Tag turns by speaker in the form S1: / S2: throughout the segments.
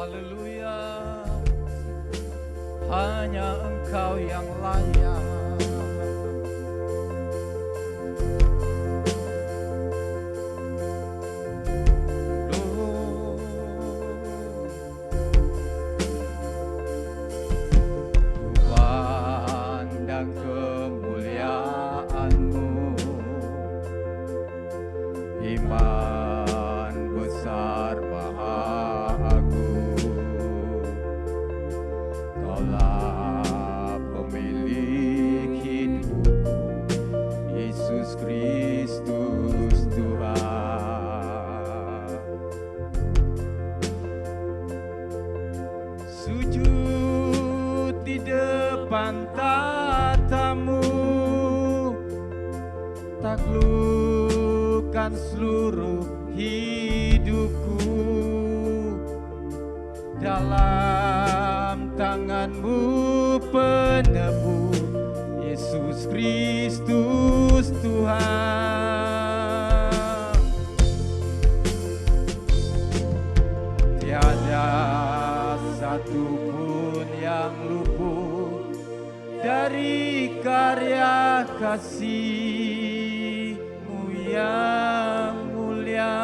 S1: Haleluya. Hanya Engkau yang layak. Pandang kemuliaan-Mu, iman besar maha agung. Kaulah pemilik hidup, Yesus Kristus Tuhan. Sujud di depan tatamu, taklukkan seluruh hidupku. Dalam tangan-Mu penebus, Yesus Kristus Tuhan. Tiada satu pun yang luput dari karya kasih-Mu yang mulia.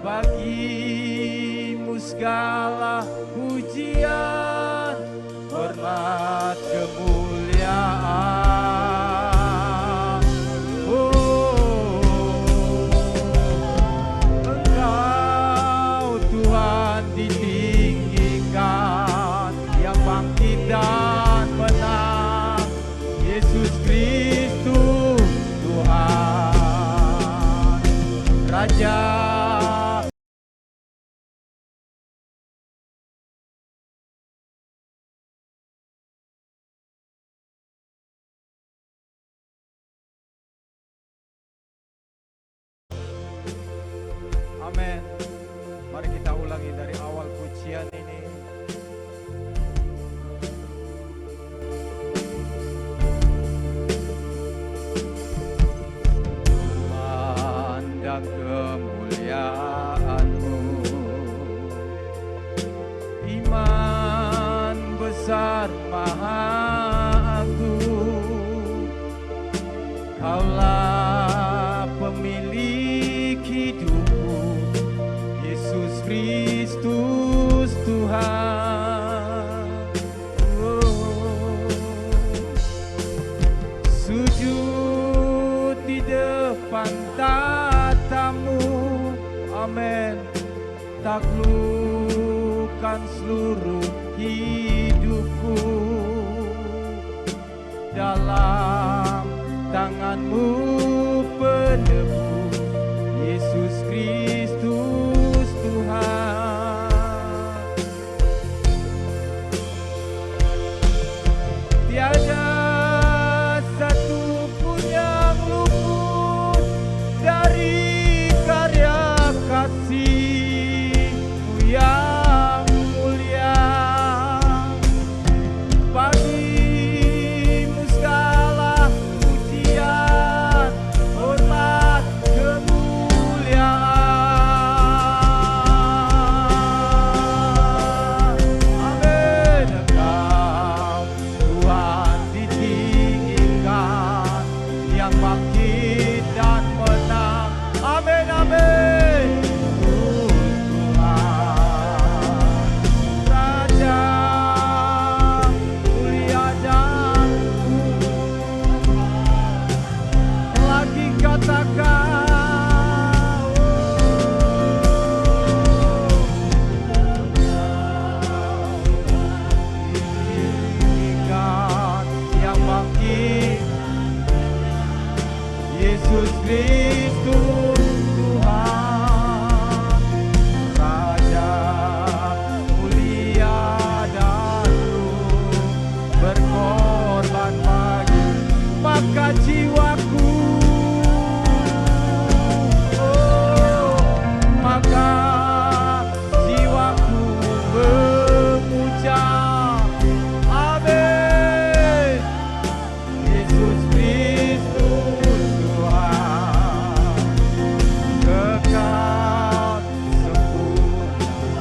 S1: Bagi-Mu segala pujian, hormat, kemuliaan. Engkau Tuhan ditinggikan, yang bangkit dan menang, Yesus Kristus Tuhan, Raja. Amin. Mari kita ulangi dari awal pujian ini. Pandang kemuliaan-Mu, iman besar maha agung. Kaulah pemilik hidupku, Yesus Kristus Tuhan. Sujud di depan tatamu, amin. Taklukkan seluruh hidupku. Dalam tangan-Mu penebus, Yesus Kristus Tuhan. Tiada satu pun yang luput dari karya kasih-Mu yang mulia. Bagi-Mu segala pujian, hormat, kemuliaan. Amin. Engkau Tuhan ditinggikan, yang bangkit dan menang. Amin, amin. Tuhan, Raja, mulia dan lagi katakan, ditinggikan, yang bangkit, Yesus Kristus Tuhan, Raja, mulia dan berkorban bagi, maka jiwaku, maka jiwaku memuja. Amin. Yesus Kristus Tuhan, kekal sempurna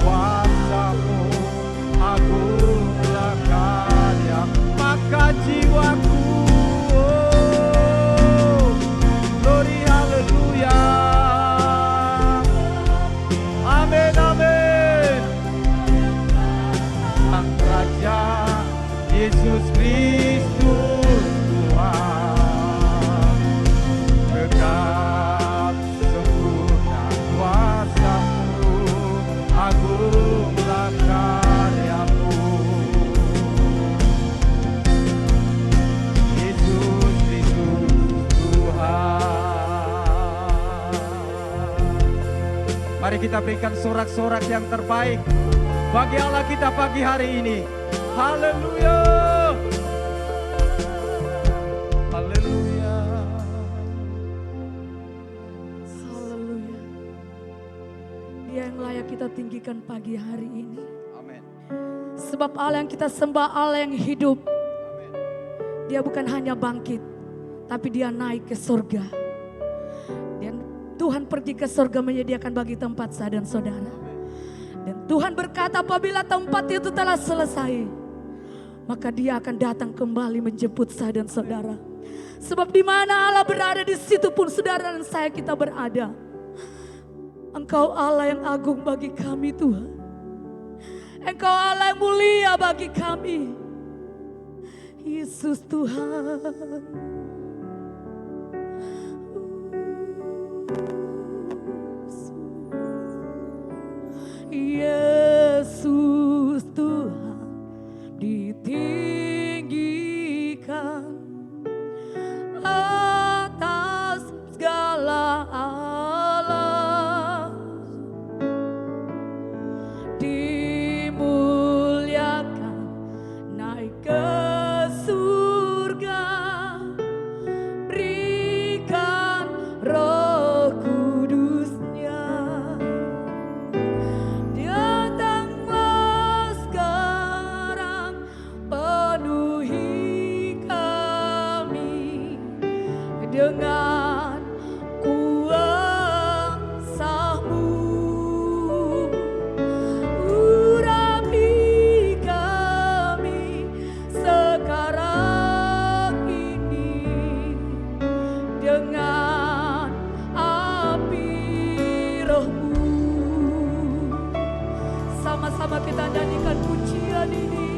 S1: Mari kita berikan sorak-sorak yang terbaik bagi Allah kita pagi hari ini. Haleluya. Haleluya.
S2: Haleluya. Dia yang layak kita tinggikan pagi hari ini.
S1: Amin.
S2: Sebab Allah yang kita sembah Allah yang hidup.
S1: Amin.
S2: Dia bukan hanya bangkit, tapi dia naik ke surga. Dan Tuhan pergi ke surga menyediakan bagi tempat saya dan saudara. Dan Tuhan berkata apabila tempat itu telah selesai, maka dia akan datang kembali menjemput saya dan saudara. Sebab di mana Allah berada, di situ pun saudara dan saya kita berada. Engkau Allah yang agung bagi kami Tuhan. Engkau Allah yang mulia bagi kami. Yesus Tuhan. Yesus Tuhan ditinggikan atas segala alam, dimuliakan naik ke surga, berikan Roh Kudusnya. Datanglah sekarang, penuhi kami dengan kuasa-Mu. Urapi kami sekarang ini dengan api Roh-Mu. Sama-sama kita nyanyikan pujian ini.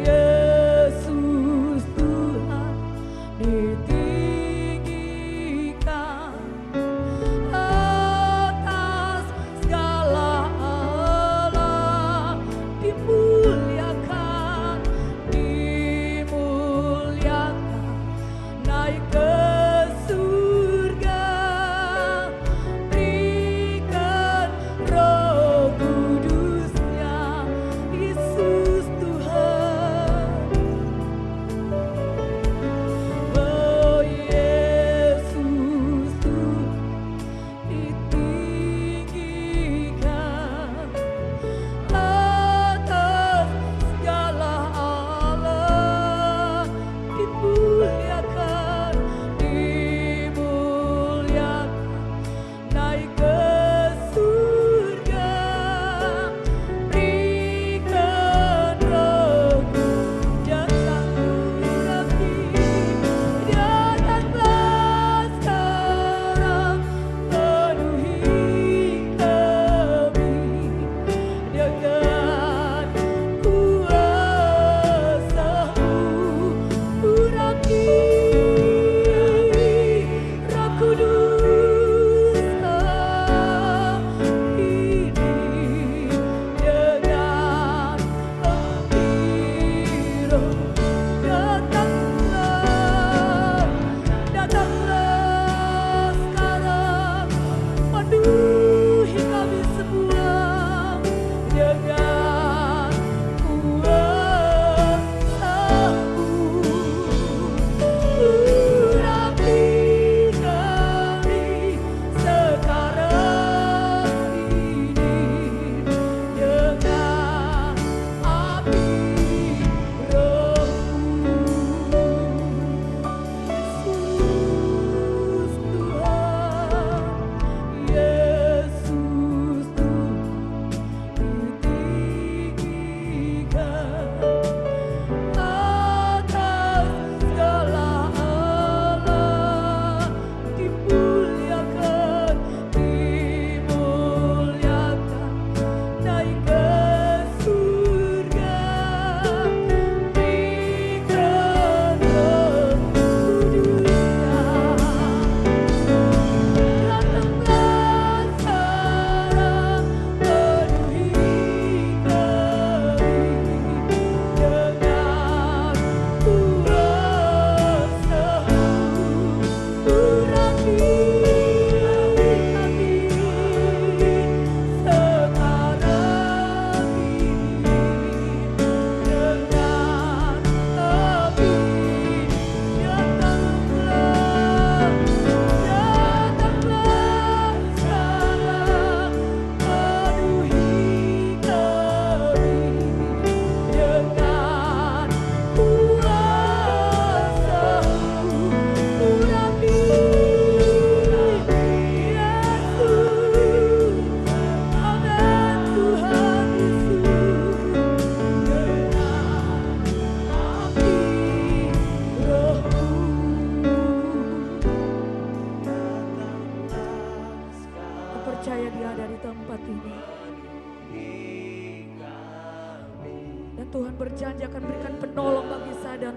S2: Yesus Tuhan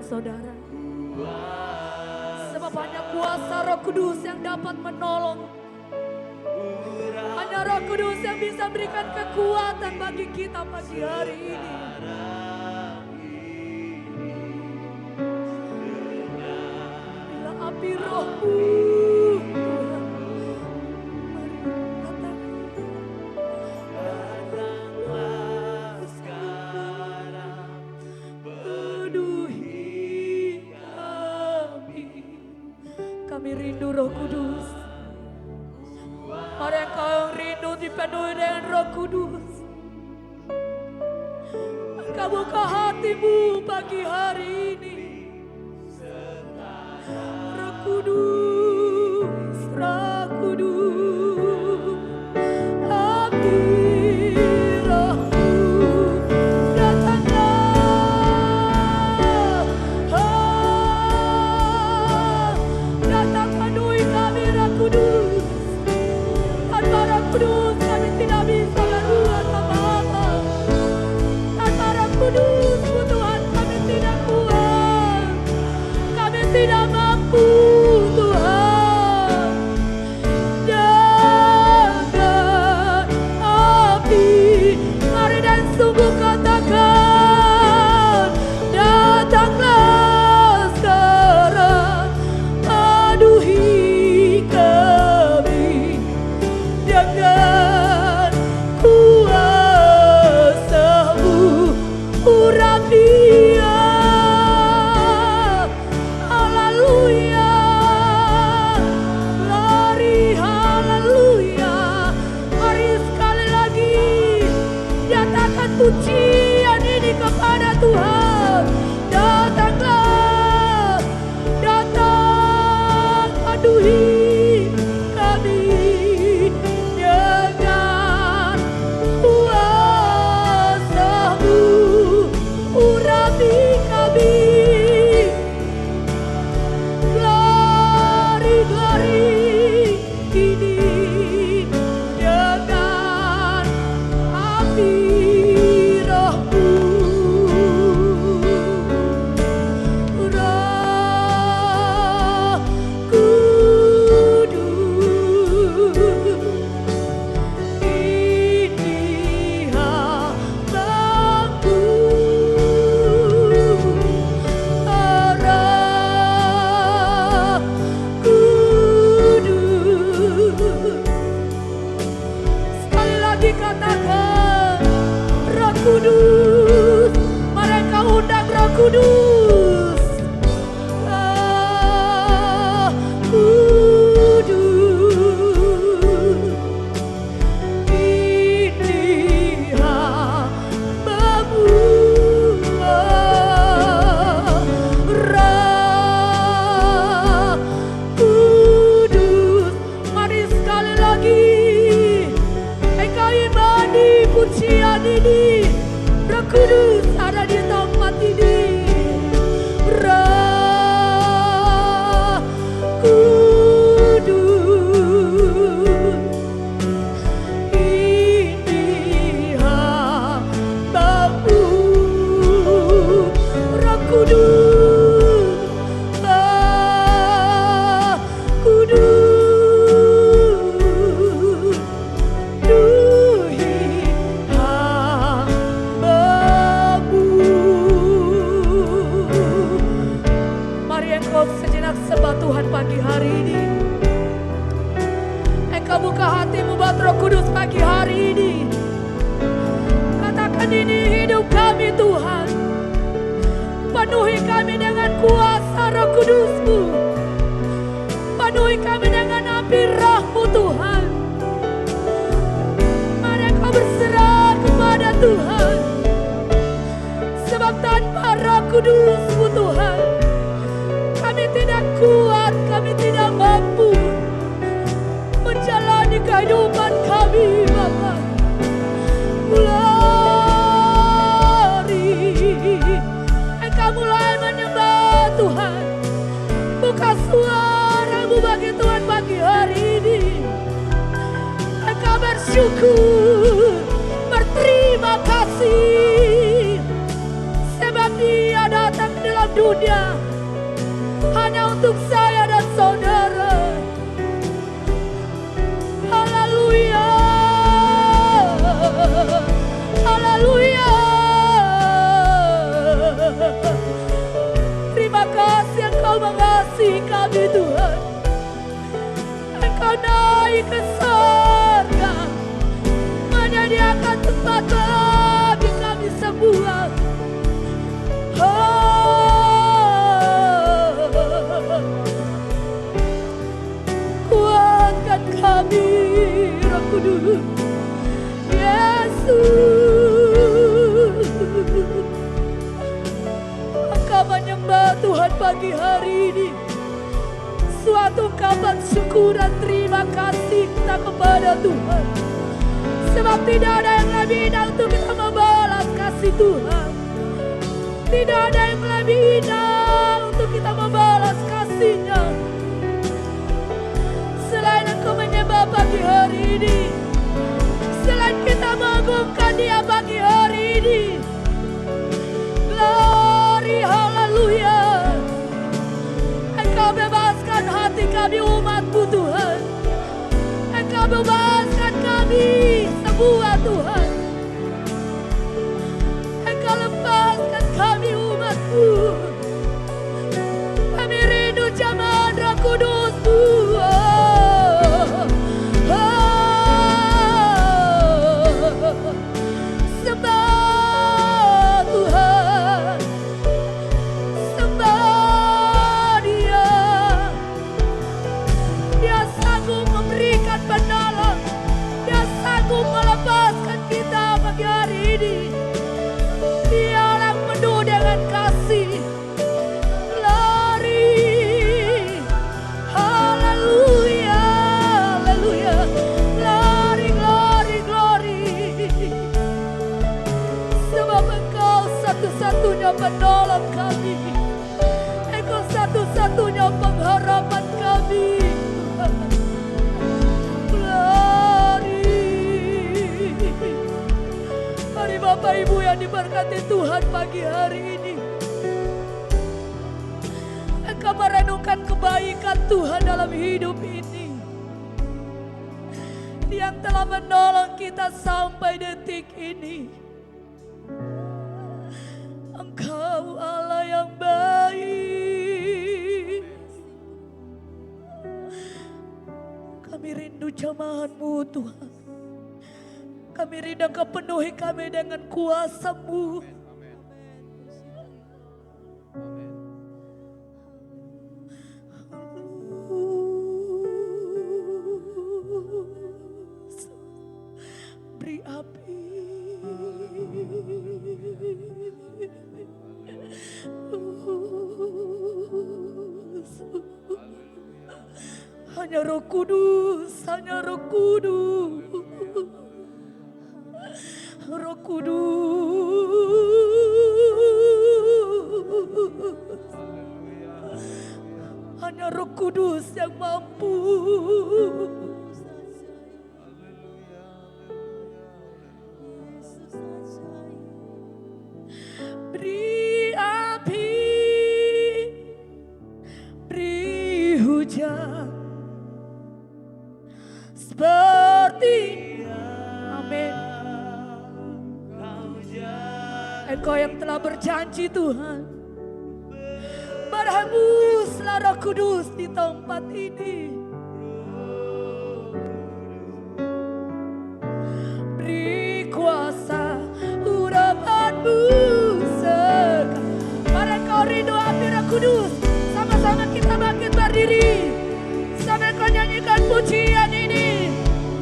S2: saudara. Sebab hanya kuasa Roh Kudus yang dapat menolong. Hanya Roh Kudus yang bisa berikan kekuatan bagi kita pagi hari ini. Bila api Roh-Mu Tuhan, mari datanglah penuhi kami. Kami rindu Roh Kudus. Mari engkau yang rindu dipenuhi dengan Roh Kudus. Engkau buka hatimu pagi hari ini. Roh Kudus, Roh Kudus, api Roh-Mu datanglah. Datang penuhi kami Roh Kudus. Tanpa Roh Kudus kami tidak bisa berbuat apa-apa. Tanpa Roh Kudus Tuhan kami tidak kuat. Kami tidak mampu Tuhan. Jangan api, mari dan sungguh katakan, datanglah sekarang, penuhi kami dengan kuasa-Mu, urapi dia. Haleluya, lari haleluya. Mari sekali lagi nyatakan pujian ini kepada Tuhan. Datanglah, datang penuhi kami dengan kuasa-Mu, urapi kami. Glori ini dengan api Roh-Mu. Roh Kudus, ini hambamu. Roh Kudus, sekali lagi katakan, Roh Kudus, mereka undang Roh Kudus. Roh Kudus, ini hambamu. Roh Kudus, mari sekali lagi engkau imani pujian ini. Roh Kudus ada di tempat ini. Roh Kudus, ini hambamu. Roh Kudus, Roh Kudus, penuhi hambamu. Mari engkau sejenak sembah Tuhan pagi hari ini. Engkau buka hatimu buat Roh Kudus pagi hari ini. Katakan, ini hidup kami Tuhan. Penuhi kami dengan kuasa Roh Kudus-Mu. Penuhi kami dengan api Roh-Mu Tuhan. Mari engkau berserah kepada Tuhan. Sebab tanpa Roh Kudus-Mu Tuhan, kami tidak kuat, kami tidak mampu menjalani kehidupan kami Bapa. Glori, engkau mulai menyembah Tuhan. Buka suaramu bagi Tuhan pagi hari ini. Engkau bersyukur, berterima kasih, sebab Dia datang dalam dunia, hanya untuk saya dan saudara. Haleluya, haleluya. Terima kasih Engkau mengasihi kami Tuhan. Engkau naik ke surga, menyediakan tempat bagi kami semua. Kuatkan kami, Roh Kudus, Yesus. Engkau menyembah Tuhan pagi hari ini. Suatu ungkapan syukur dan terima kasih kita kepada Tuhan. Sebab tidak ada yang lebih indah untuk kita membalas kasih Tuhan. Tidak ada yang lebih indah untuk kita membalas kasih-Nya. Selain Engkau menyembah pagi hari ini, selain kita mengagungkan Dia pagi hari ini. Glory, haleluya. Engkau bebaskan hati kami umat-Mu Tuhan. Engkau bebaskan kami semua Tuhan. Engkau lepaskan kami umat-Mu. Kami rindu jamaah Roh Kudus-Mu. Sembah Tuhan, sembah Dia. Dia sanggup memberikan penolong. Dia sanggup melepaskan kita pagi hari ini. Dialah penuh dengan kasih. Glory, haleluya, haleluya. Glory, glory, glory. Sebab Engkau satu-satunya penolong kami. Engkau satu-satunya pengharapan kami. Mari Bapak Ibu yang diberkati Tuhan pagi hari ini, Engkau merenungkan kebaikan Tuhan dalam hidup ini, yang telah menolong kita sampai detik ini. Engkau Allah yang baik. Kami rindu jamahan-Mu Tuhan. Kami rindu Engkau penuhi kami dengan kuasa-Mu. Beri api. Hanya Roh Kudus, hanya Roh Kudus. Roh Kudus, hanya Roh Kudus yang mampu. Beri api, beri hujan, seperti amin. Engkau yang telah berjanji Tuhan, berhembuslah Roh Kudus di tempat ini. Beri kuasa urapan-Mu sekarang. Mari Engkau rindu api Roh Kudus. Sama-sama kita bangkit berdiri sambil Kau nyanyikan pujian ini.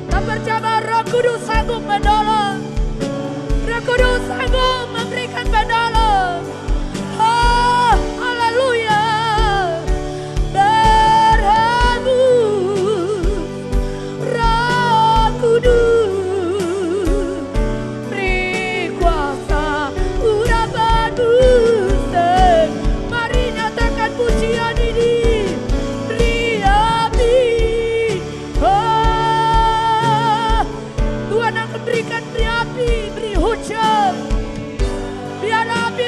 S2: Tak percaya Roh Kudus sanggup menolong. Roh Kudus sanggup memberikan penolong. Oh, haleluya. Berhembus Roh Kudus, beri kuasa urapan-Mu. Mari nyatakan pujian ini. Beri api. Oh, Tuhan akan berikan beri api, beri hujan. Biar api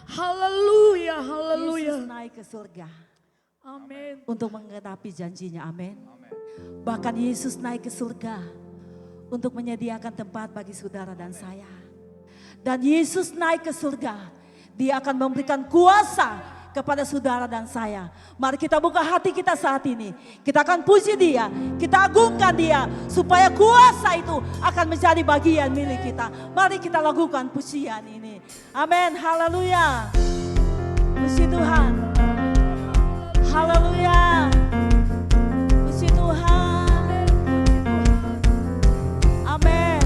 S2: Haleluya, haleluya.
S3: Yesus naik ke surga
S2: Amin.
S3: untuk menggenapi janjinya. Amin. Bahkan Yesus naik ke surga untuk menyediakan tempat bagi saudara dan saya. Dan Yesus naik ke surga, Dia akan memberikan kuasa kepada saudara dan saya. Mari kita buka hati kita saat ini. Kita akan puji Dia, kita agungkan Dia, supaya kuasa itu akan menjadi bagian milik kita. Mari kita lakukan pujian ini. Amin, haleluya. Puji Tuhan. Haleluya. Puji Tuhan. Amin.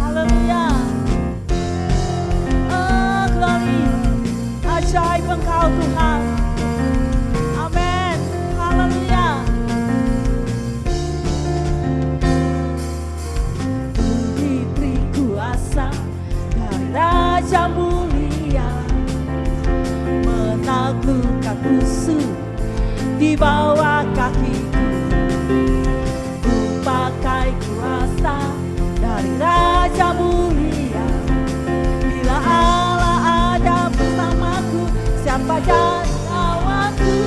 S3: Haleluya. Oh, glory. Ajaib Engkau Tuhan. Amin. Haleluya. Diberi kuasa dari Raja mulia, menaklukkan musuh di bawah kakiku. Ku pakai kuasa dari Raja mulia. Bila Allah ada bersamaku, siapa jadi lawanku?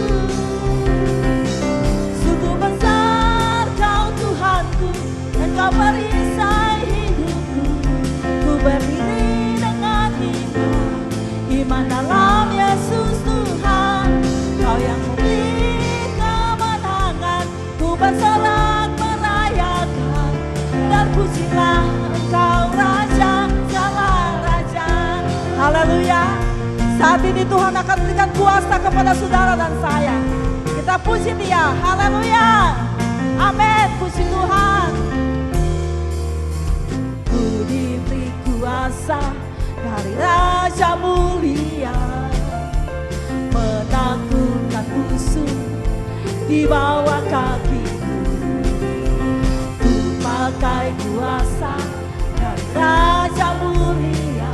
S3: Sungguh besar Kau Tuhanku, Engkau perisai hidupku. Ku berdiri dengan iman dalam Yesus Tuhan. Kau yang memberi kemenangan, ku bersorak merayakan. Dan pujilah Engkau Raja, segala Raja. Haleluya. Saat ini Tuhan akan berikan kuasa kepada saudara dan saya. Kita puji Dia. Haleluya. Amin. Puji Tuhan. Ku diberi kuasa dari Raja mulia, menaklukkan musuh di bawah kakiku. Ku pakai kuasa dari Raja mulia.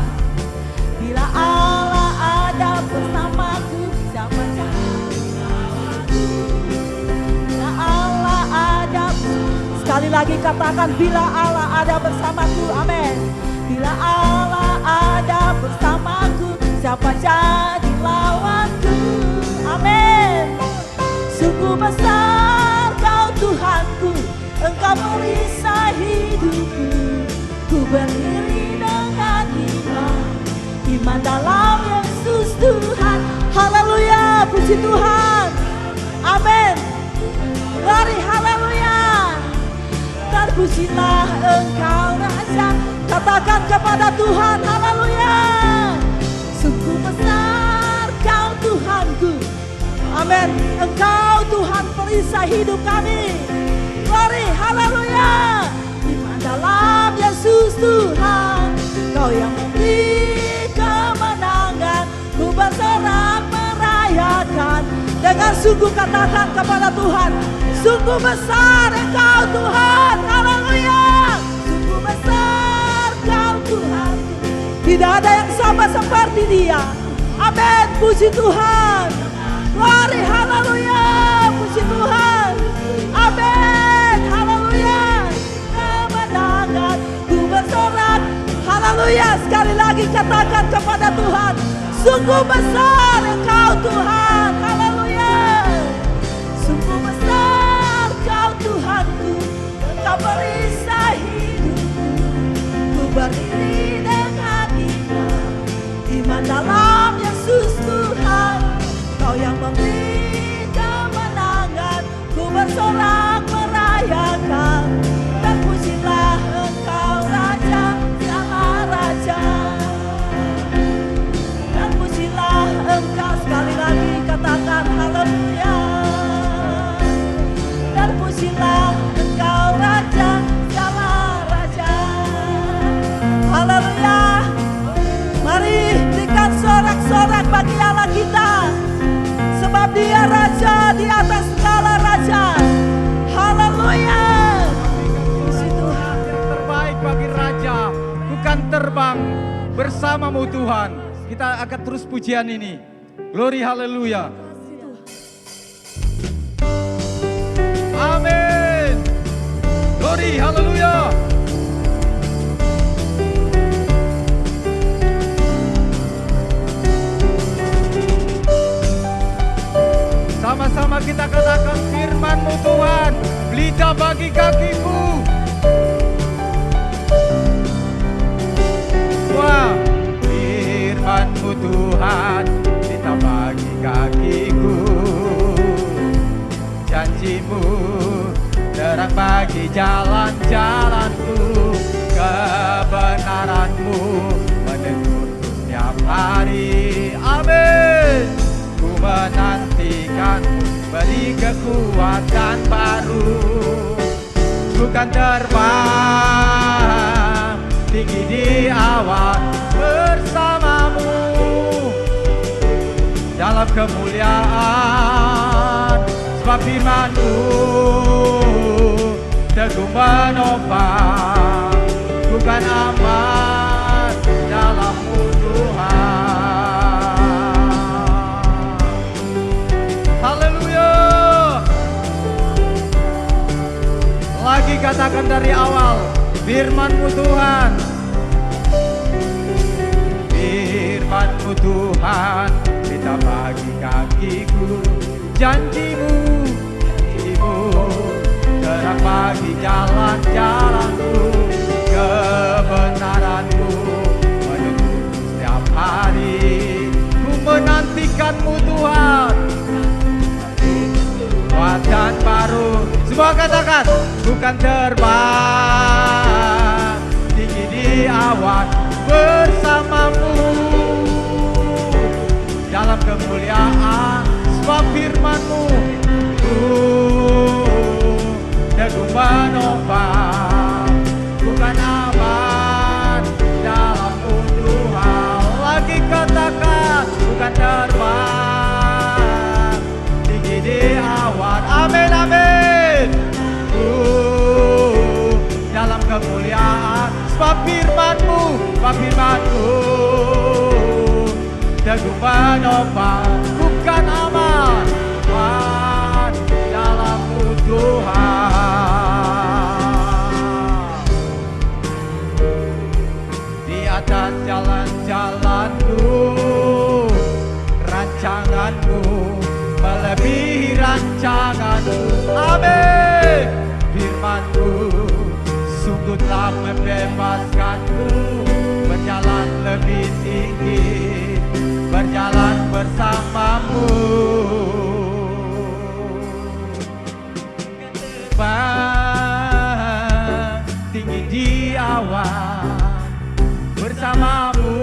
S3: Bila Allah ada bersamaku, siapa jadi lawanku? Bila Allah ada, sekali lagi katakan, bila Allah ada bersamaku. Amin. Bila Allah ada bersamaku, siapa jadi lawanku? Amin. Sungguh besar Kau Tuhanku, Engkau merisai hidupku. Ku berdiri dengan iman dalam Yesus Tuhan. Haleluya, puji Tuhan. Amin. Mari haleluya. Terpujilah Engkau Raja. Katakan kepada Tuhan, haleluya. Sungguh besar Kau Tuhanku. Amin. Engkau Tuhan perisai hidup kami. Mari haleluya. Iman dalam Yesus Tuhan. Kau yang memberi kemenangan, ku bersorak merayakan. Dengan sungguh katakan kepada Tuhan, sungguh besar Engkau Tuhan. Haleluya. Sungguh besar Kau Tuhan. Tidak ada yang sama seperti Dia. Amin. Puji Tuhan. Mari haleluya. Puji Tuhan. Amin. Haleluya. Kemenangan ku bersorak. Haleluya. Sekali lagi katakan kepada Tuhan, sungguh besar Engkau Tuhan. Haleluya. Sungguh besar Kau Tuhanku, Engkau perisai hidupku. Ku berdiri dengan iman dalam Yesus Tuhan. Kau yang memberi kemenangan, ku bersorak merayakan. Dan pujilah Engkau Raja, segala Raja. Dan pujilah Engkau, sekali lagi katakan haleluya. Dan pujilah Engkau Raja, segala Raja. Haleluya. Mari berikan sorak-sorak bagi Allah kita, sebab Dia Raja di atas segala raja. Haleluya. Puji Tuhan.
S1: Yang terbaik bagi Raja, bukan terbang bersamamu Tuhan. Kita akan terus pujian ini. Glory haleluya. Amin. Glory haleluya. kaki-kakimu. Wah, firman-Mu Tuhan kita bagi kakiku. Janji-Mu terang bagi jalan-jalanku. Kebenaran-Mu menegurku setiap hari. Amin. Ku menantikan-Mu, beri kekuatan baru. Ku kan terbang tinggi di awan bersama-Mu dalam kemuliaan. Sebab firman-Mu teguh menopang. Ku kan aman dalam-Mu Tuhan. Haleluya. Lagi katakan dari awal, firman-Mu Tuhan. Firman-Mu Tuhan kita bagi kakiku. Janji-Mu terang bagi jalan-jalanku. Kebenaran-Mu menunggu setiap hari. Ku menantikan-Mu Tuhan, kekuatan baru. Semua katakan, bukan terbang tinggi di awan bersama-Mu dalam kemuliaan. Sebab firman-Mu teguh menopang. Bukan aman dalam-Mu Tuhan. Lagi katakan, bukan terbang tinggi di awan. Amin, amin. Dalam kemuliaan. Sebab firman-Mu, teguh menopang. Bukan aman dalam-Mu Tuhan. Di atas jalan-jalan-Mu, rancangan-Mu melebihi rancangan-Mu. Amin. Firman-Mu sungguh telah membebaskanku, berjalan lebih tinggi, berjalan bersama-Mu. Terbang tinggi di awan bersama-Mu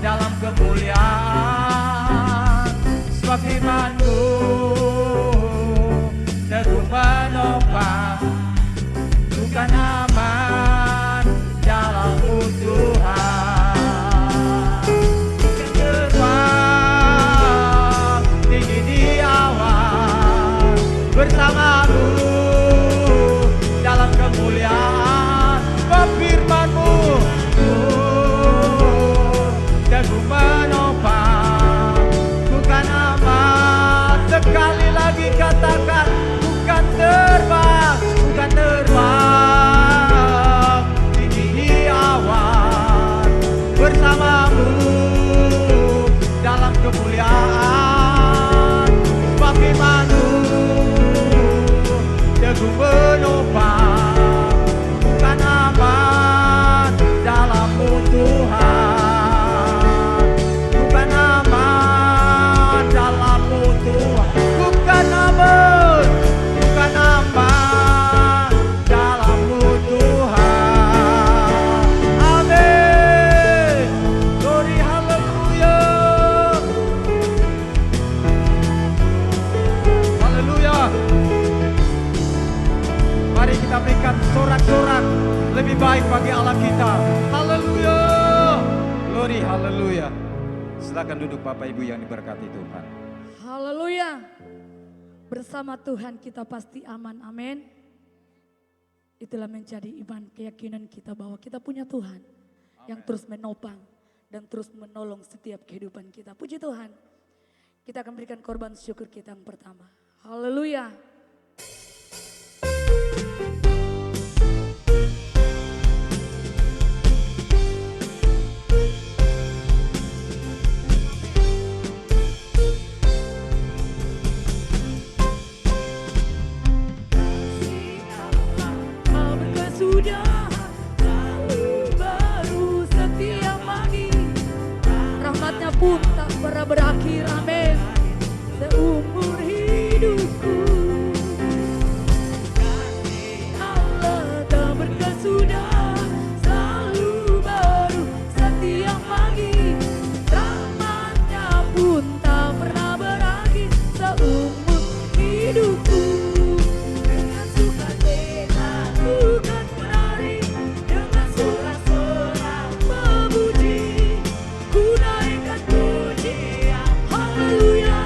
S1: dalam kemuliaan. Sebab firman-Mu teguh menopang. Bukan aman dalam-Mu Tuhan. Terbang tinggi di awan bersama-Mu dalam kemuliaan. Firman-Mu teguh menopang. Bukan aman. Sekali lagi katakan, bukan terbang, bukan terbang tinggi di awan bersama-Mu dalam kemuliaan. Sebab firman-Mu teguh menopang. Bukan aman dalam-Mu Tuhan. Bukan aman dalam-Mu Tuhan. Bukan aman, bukan aman dalam-Mu Tuhan. Amin. Glory, haleluya. Haleluya. Mari kita berikan sorak-sorak lebih baik bagi Allah kita. Haleluya. Glory, haleluya. Silakan duduk Bapak Ibu yang diberkati Tuhan.
S2: Haleluya. Bersama Tuhan kita pasti aman, amin. Itulah menjadi iman, keyakinan kita bahwa kita punya Tuhan yang terus menopang dan terus menolong setiap kehidupan kita. Puji Tuhan. Kita akan berikan korban syukur kita yang pertama. Haleluya. berakhir, amin. Seumur hidupku Allah tak berkesudahan, selalu baru setiap pagi. Rahmatnya pun tak pernah berakhir seumur hidupku. Dengan sukacita ku kan menari, dengan sorak-sorak memuji, ku naikkan pujian, haleluya.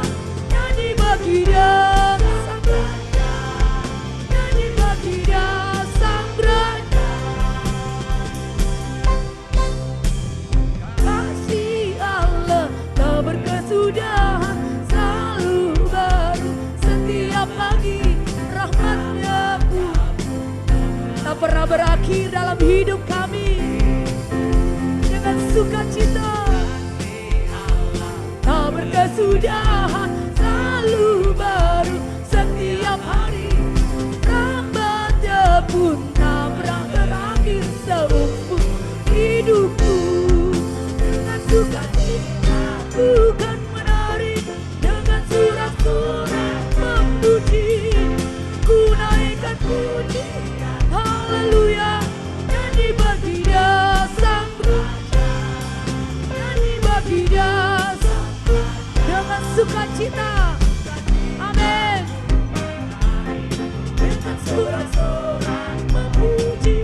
S2: Nyanyi bagi Dia sang raja, nyanyi bagi Dia sang raja. Kasih Allah tak berkesudahan, selalu baru setiap pagi. Rahmatnya pun tak pernah berakhir dalam hidup kami. Dengan sukacita tak berkesudahan, selalu baru setiap hari. Rahmatnya pun tak pernah berakhir seumur hidupku. Dengan sukacita ku kan menari, dengan sorak-sorak memuji, ku naikkan pujian, haleluya. Nyanyi bagi Dia sang raja, nyanyi bagi Dia sang raja. Dengan sukacita, amin. Dengan sorak-sorak memuji,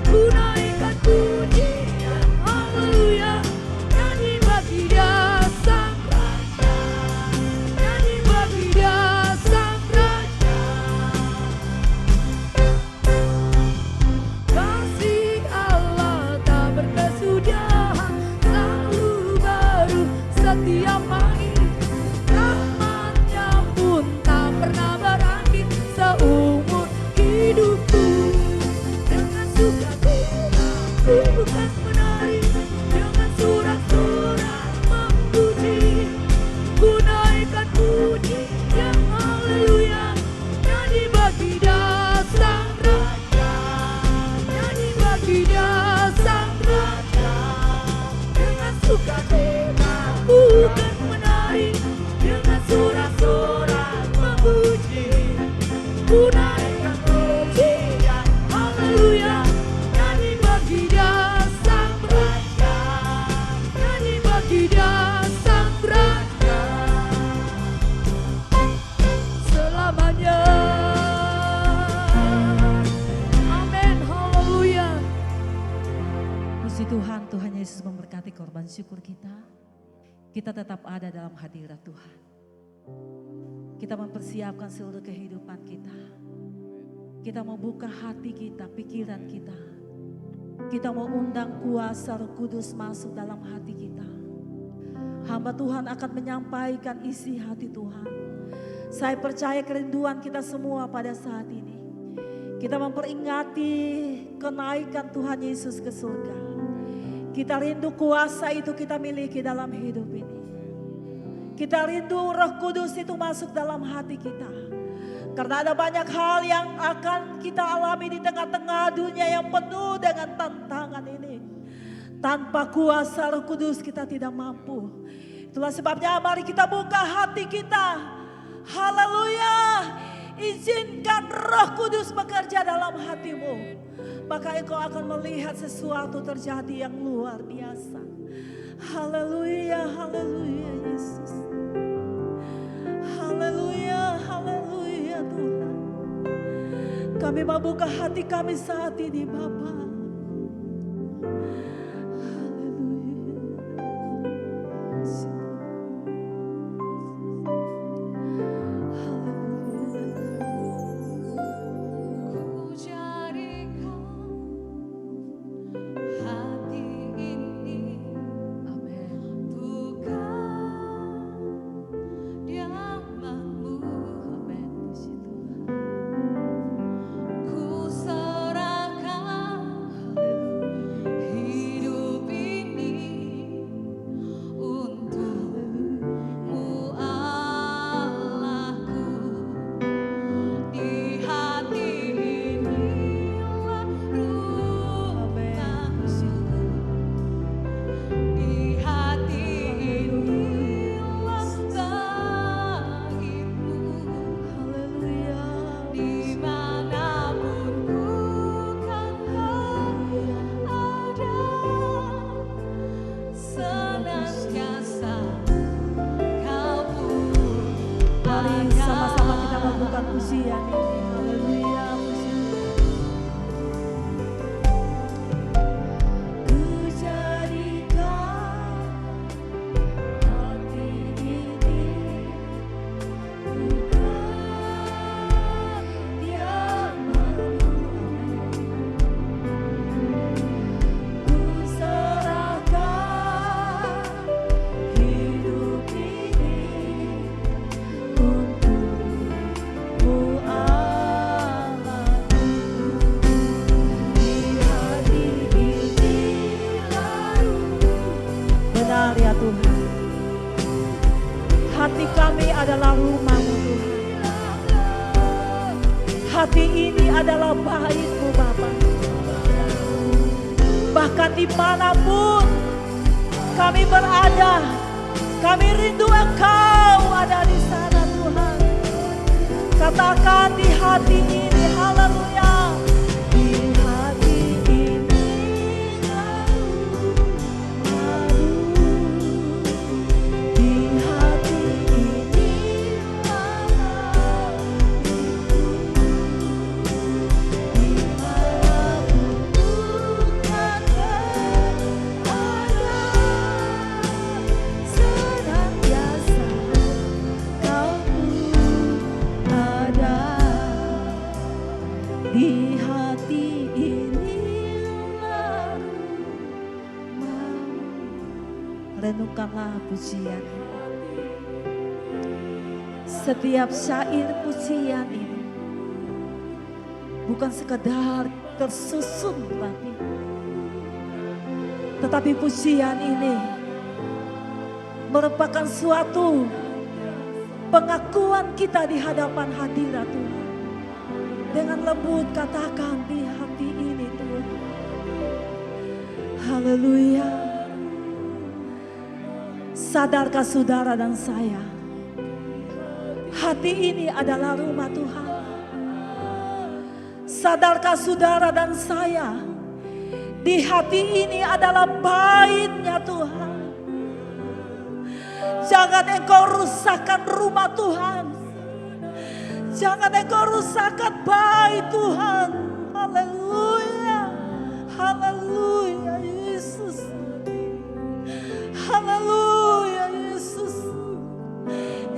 S2: ku naikkan pujian, haleluya. Nyanyi bagi Dia sang raja, nyanyi bagi Dia sang raja. Kasih Allah tak berkesudahan, selalu baru setiap pagi. Rahmatnya pun tak pernah berakhir seumur hidupku. Dengan sukacita ku bukan menari, dengan sorak-sorak memuji, ku naikkan pujian, haleluya. Nyanyi bagi Dia sang raja, nyanyi bagi Dia sang raja. Dengan sukacita ku kan menari, dengan sorak-sorak memuji, ku naikkan pujian, haleluya. Nyanyi bagi Dia sang raja, nyanyi bagi Dia sang raja. Selamanya, amin, haleluya.
S3: Puji Tuhan, Tuhan Yesus memberkati korban syukur kita. Kita tetap ada dalam hadirat Tuhan. Kita mempersiapkan seluruh kehidupan kita. Kita mau buka hati kita, pikiran kita. Kita mau undang kuasa Roh Kudus masuk dalam hati kita. Hamba Tuhan akan menyampaikan isi hati Tuhan. Saya percaya kerinduan kita semua pada saat ini. Kita memperingati kenaikan Tuhan Yesus ke surga. Kita rindu kuasa itu kita miliki dalam hidup ini. Kita rindu Roh Kudus itu masuk dalam hati kita. Karena ada banyak hal yang akan kita alami di tengah-tengah dunia yang penuh dengan tantangan ini. Tanpa kuasa Roh Kudus kita tidak mampu. Itulah sebabnya mari kita buka hati kita. Haleluya. Izinkan Roh Kudus bekerja dalam hatimu. Maka engkau akan melihat sesuatu terjadi yang luar biasa. Haleluya, haleluya Yesus. Haleluya, haleluya Tuhan. Kami mau buka hati kami saat ini Bapa.
S4: Ku serahkan
S3: senantiasa Kau pun mari sama-sama kita lakukan pujian ini. Haleluya, pujian. Ku jadikan hati ini bukan diamamu. Ku serahkan hidup ini untukmu Allahku. Di hati ini lalu. Benar ya Tuhan, hati kami adalah rumah-Mu Tuhan. Hati ini adalah bait-Mu Bapa. Bahkan dimanapun kami berada, kami rindu Engkau ada di sana Tuhan. Katakan di hati ini, haleluya. Di hati ini lalu madu. Di hati ini malam dimanapun Tuhan berada, senantiasa Kau pun ada. Di hati ini lalu mau. Renungkanlah pujian. Setiap syair pujian ini bukan sekedar tersusun tetapi pujian ini merupakan suatu pengakuan kita di hadapan hadirat Tuhan. Dengan lembut katakan di hati ini Tuhan. Haleluya. Sadarkah saudara dan saya, hati ini adalah rumah Tuhan. Sadarkah saudara dan saya, di hati ini adalah bait-Nya Tuhan. Jangan engkau rusakkan rumah Tuhan. Jangan engkau rusakkan bait Tuhan. Haleluya. Haleluya Yesus. Haleluya Yesus.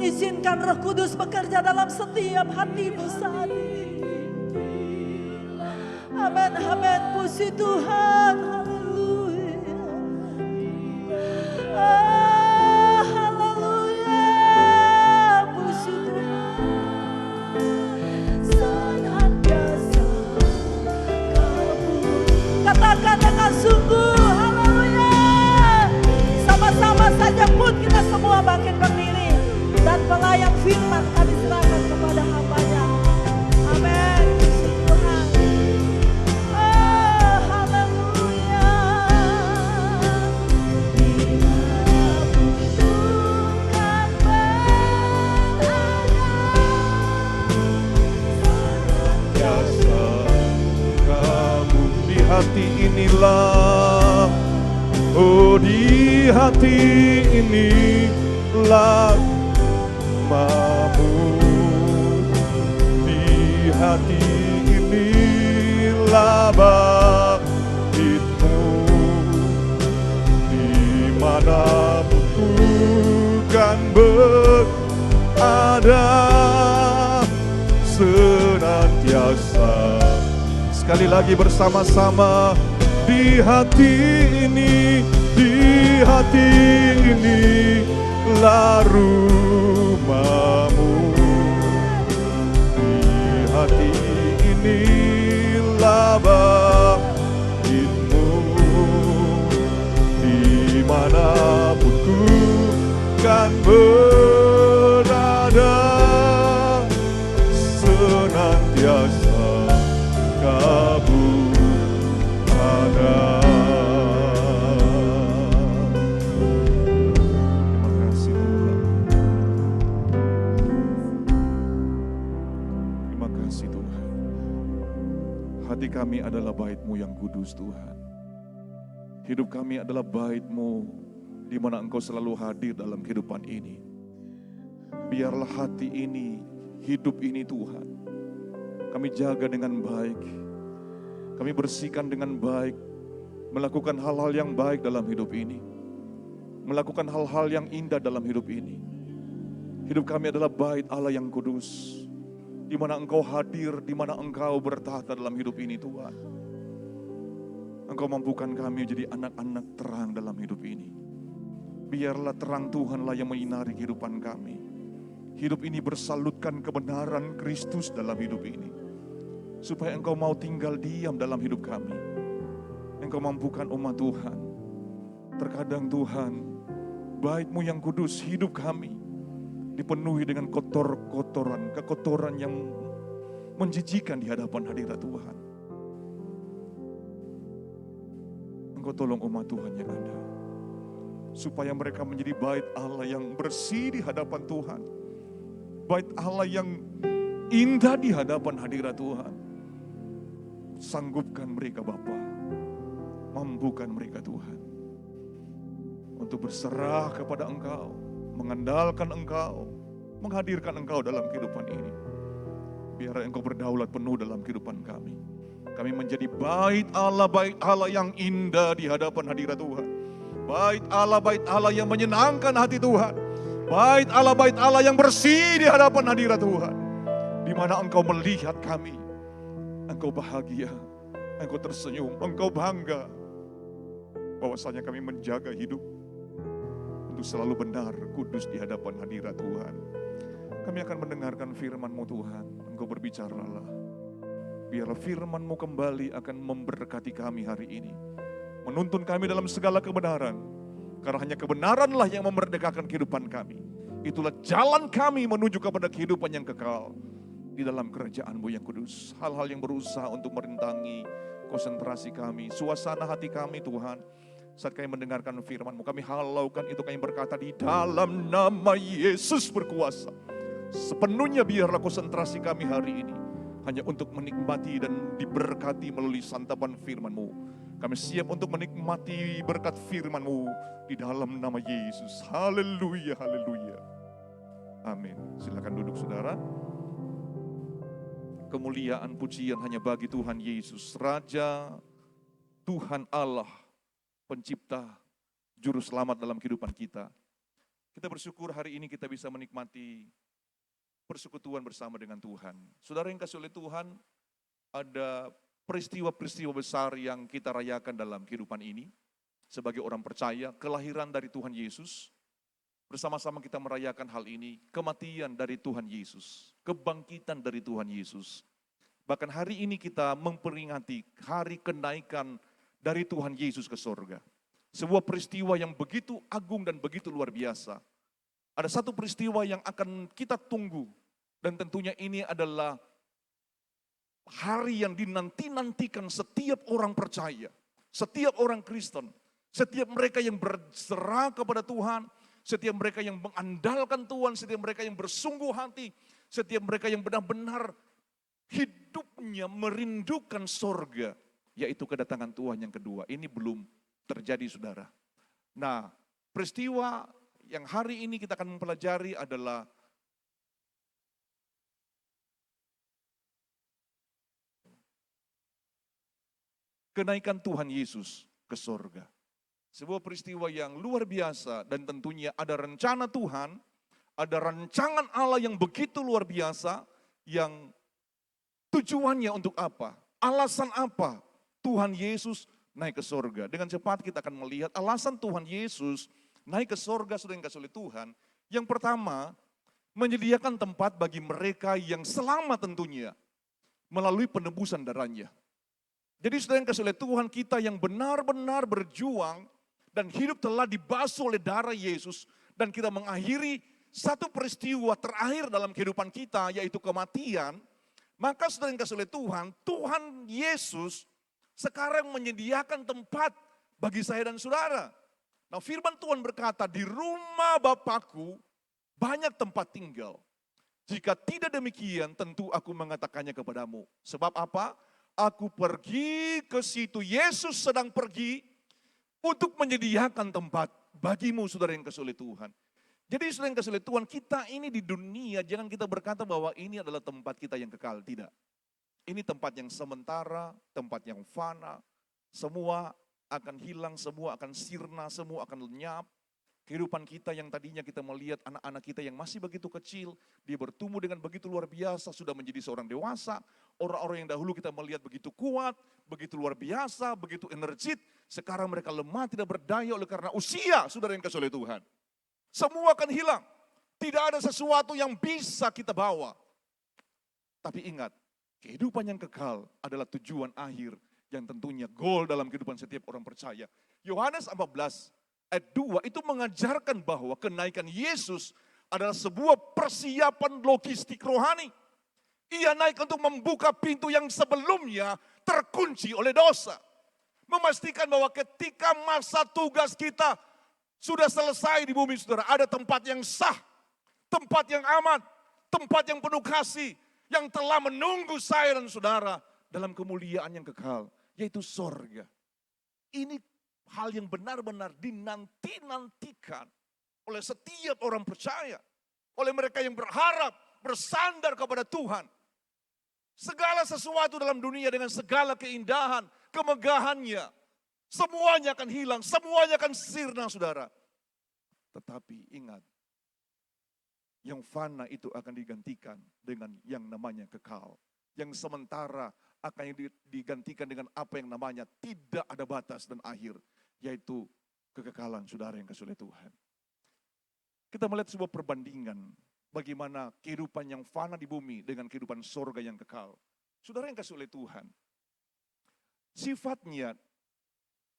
S3: Izinkan Roh Kudus bekerja dalam setiap hatimu saat ini. Amin, amin. Puji Tuhan. Haleluya. Haleluya. Puji Tuhan. Senantiasa Kau pun. Katakan dengan sungguh. Haleluya. Sama-sama saja pun kita semua bangkit berdiri. Dan pelayan firman kami serahkan kepada hamba-Nya. Amin. Puji Tuhan. Oh, haleluya. Dimanapun Tuhan berada,
S4: Biasa kamu di hati inilah, oh di hati inilah namamu. Di hati inilah bait-Mu, dimanapun Tuhan berada, senantiasa. Sekali lagi bersama-sama, di hati ini, di hati ini lah rumah-Mu. Di hati inilah bait-Mu, dimanapun ku kan berada, senantiasa Kamu ada. Terima kasih Tuhan. Terima kasih Tuhan. Hati kami adalah bait-Mu yang kudus Tuhan. Hidup kami adalah bait-Mu di mana Engkau selalu hadir dalam kehidupan ini. Biarlah hati ini, hidup ini Tuhan, kami jaga dengan baik, kami bersihkan dengan baik, melakukan hal-hal yang baik dalam hidup ini, melakukan hal-hal yang indah dalam hidup ini. Hidup kami adalah bait Allah yang kudus, di mana Engkau hadir, di mana Engkau bertahta dalam hidup ini Tuhan. Engkau mampukan kami jadi anak-anak terang dalam hidup ini. Biarlah terang Tuhanlah yang menyinari kehidupan kami. Hidup ini bersalutkan kebenaran Kristus dalam hidup ini, supaya Engkau mau tinggal diam dalam hidup kami. Engkau mampukan umat Tuhan. Terkadang Tuhan, bait-Mu yang kudus, hidup kami dipenuhi dengan kekotoran yang menjijikan di hadapan hadirat Tuhan. Engkau tolong umat Tuhan yang ada, supaya mereka menjadi bait Allah yang bersih di hadapan Tuhan, bait Allah yang indah di hadapan hadirat Tuhan. Sanggupkan mereka Bapa, mampukan mereka Tuhan, untuk berserah kepada Engkau, mengandalkan Engkau, menghadirkan Engkau dalam kehidupan ini. Biar Engkau berdaulat penuh dalam kehidupan kami. Kami menjadi bait Allah yang indah di hadapan hadirat Tuhan. Bait Allah yang menyenangkan hati Tuhan. Bait Allah yang bersih di hadapan hadirat Tuhan. Di mana Engkau melihat kami, Engkau bahagia, Engkau tersenyum, Engkau bangga bahwasanya kami menjaga hidup untuk selalu benar, kudus di hadapan hadirat Tuhan. Kami akan mendengarkan firman-Mu Tuhan. Engkau berbicaralah. Biarlah firman-Mu kembali akan memberkati kami hari ini, menuntun kami dalam segala kebenaran. Karena hanya kebenaranlah yang memerdekakan kehidupan kami. Itulah jalan kami menuju kepada kehidupan yang kekal di dalam kerajaan-Mu yang kudus. Hal-hal yang berusaha untuk merintangi konsentrasi kami, suasana hati kami Tuhan, saat kami mendengarkan firman-Mu, kami halaukan itu, kami berkata di dalam nama Yesus berkuasa. Sepenuhnya biarlah konsentrasi kami hari ini hanya untuk menikmati dan diberkati melalui santapan firman-Mu. Kami siap untuk menikmati berkat firman-Mu di dalam nama Yesus. Haleluya, haleluya. Amin. Silakan duduk saudara. Kemuliaan pujian hanya bagi Tuhan Yesus, Raja, Tuhan Allah, Pencipta, Juru Selamat dalam kehidupan kita. Kita bersyukur hari ini kita bisa menikmati persekutuan bersama dengan Tuhan. Saudara yang kasih oleh Tuhan, ada peristiwa-peristiwa besar yang kita rayakan dalam kehidupan ini. Sebagai orang percaya, kelahiran dari Tuhan Yesus, bersama-sama kita merayakan hal ini, kematian dari Tuhan Yesus, kebangkitan dari Tuhan Yesus. Bahkan hari ini kita memperingati hari kenaikan dari Tuhan Yesus ke surga. Sebuah peristiwa yang begitu agung dan begitu luar biasa. Ada satu peristiwa yang akan kita tunggu, dan tentunya ini adalah hari yang dinanti-nantikan setiap orang percaya, setiap orang Kristen, setiap mereka yang berserah kepada Tuhan, setiap mereka yang mengandalkan Tuhan, setiap mereka yang bersungguh hati, setiap mereka yang benar-benar hidupnya merindukan sorga, yaitu kedatangan Tuhan yang kedua. Ini belum terjadi saudara. Nah, peristiwa yang hari ini kita akan mempelajari adalah kenaikan Tuhan Yesus ke surga. Sebuah peristiwa yang luar biasa dan tentunya ada rencana Tuhan, ada rancangan Allah yang begitu luar biasa, yang tujuannya untuk apa? Alasan apa Tuhan Yesus naik ke surga? Dengan cepat kita akan melihat alasan Tuhan Yesus naik ke surga, sudah yang kasih oleh Tuhan. Yang pertama, menyediakan tempat bagi mereka yang selamat tentunya, melalui penebusan darahnya. Jadi sudah yang kasih oleh Tuhan, kita yang benar-benar berjuang dan hidup telah dibasuh oleh darah Yesus, dan kita mengakhiri satu peristiwa terakhir dalam kehidupan kita, yaitu kematian. Maka sudah yang kasih oleh Tuhan, Tuhan Yesus sekarang menyediakan tempat bagi saya dan saudara. Nah, firman Tuhan berkata, di rumah Bapakku banyak tempat tinggal. Jika tidak demikian, tentu aku mengatakannya kepadamu. Sebab apa? Aku pergi ke situ, Yesus sedang pergi untuk menyediakan tempat bagimu saudara yang kasih oleh Tuhan. Jadi saudara yang kasih oleh Tuhan, kita ini di dunia jangan kita berkata bahwa ini adalah tempat kita yang kekal, tidak. Ini tempat yang sementara, tempat yang fana, semua akan hilang, semua akan sirna, semua akan lenyap. Kehidupan kita yang tadinya kita melihat anak-anak kita yang masih begitu kecil, dia bertumbuh dengan begitu luar biasa, sudah menjadi seorang dewasa. Orang-orang yang dahulu kita melihat begitu kuat, begitu luar biasa, begitu energik. Sekarang mereka lemah, tidak berdaya oleh karena usia, saudara yang kasih oleh Tuhan. Semua akan hilang. Tidak ada sesuatu yang bisa kita bawa. Tapi ingat, kehidupan yang kekal adalah tujuan akhir yang tentunya goal dalam kehidupan setiap orang percaya. Yohanes 14 ayat 2 itu mengajarkan bahwa kenaikan Yesus adalah sebuah persiapan logistik rohani. Ia naik untuk membuka pintu yang sebelumnya terkunci oleh dosa. Memastikan bahwa ketika masa tugas kita sudah selesai di bumi saudara, ada tempat yang sah, tempat yang aman, tempat yang penuh kasih, yang telah menunggu saya dan saudara dalam kemuliaan yang kekal, yaitu sorga. Ini hal yang benar-benar dinanti-nantikan oleh setiap orang percaya, oleh mereka yang berharap, bersandar kepada Tuhan. Segala sesuatu dalam dunia dengan segala keindahan, kemegahannya, semuanya akan hilang, semuanya akan sirna saudara. Tetapi ingat, yang fana itu akan digantikan dengan yang namanya kekal. Yang sementara akan digantikan dengan apa yang namanya tidak ada batas dan akhir. Yaitu kekekalan saudara yang kasih oleh Tuhan. Kita melihat sebuah perbandingan bagaimana kehidupan yang fana di bumi dengan kehidupan sorga yang kekal. Saudara yang kasih oleh Tuhan, sifatnya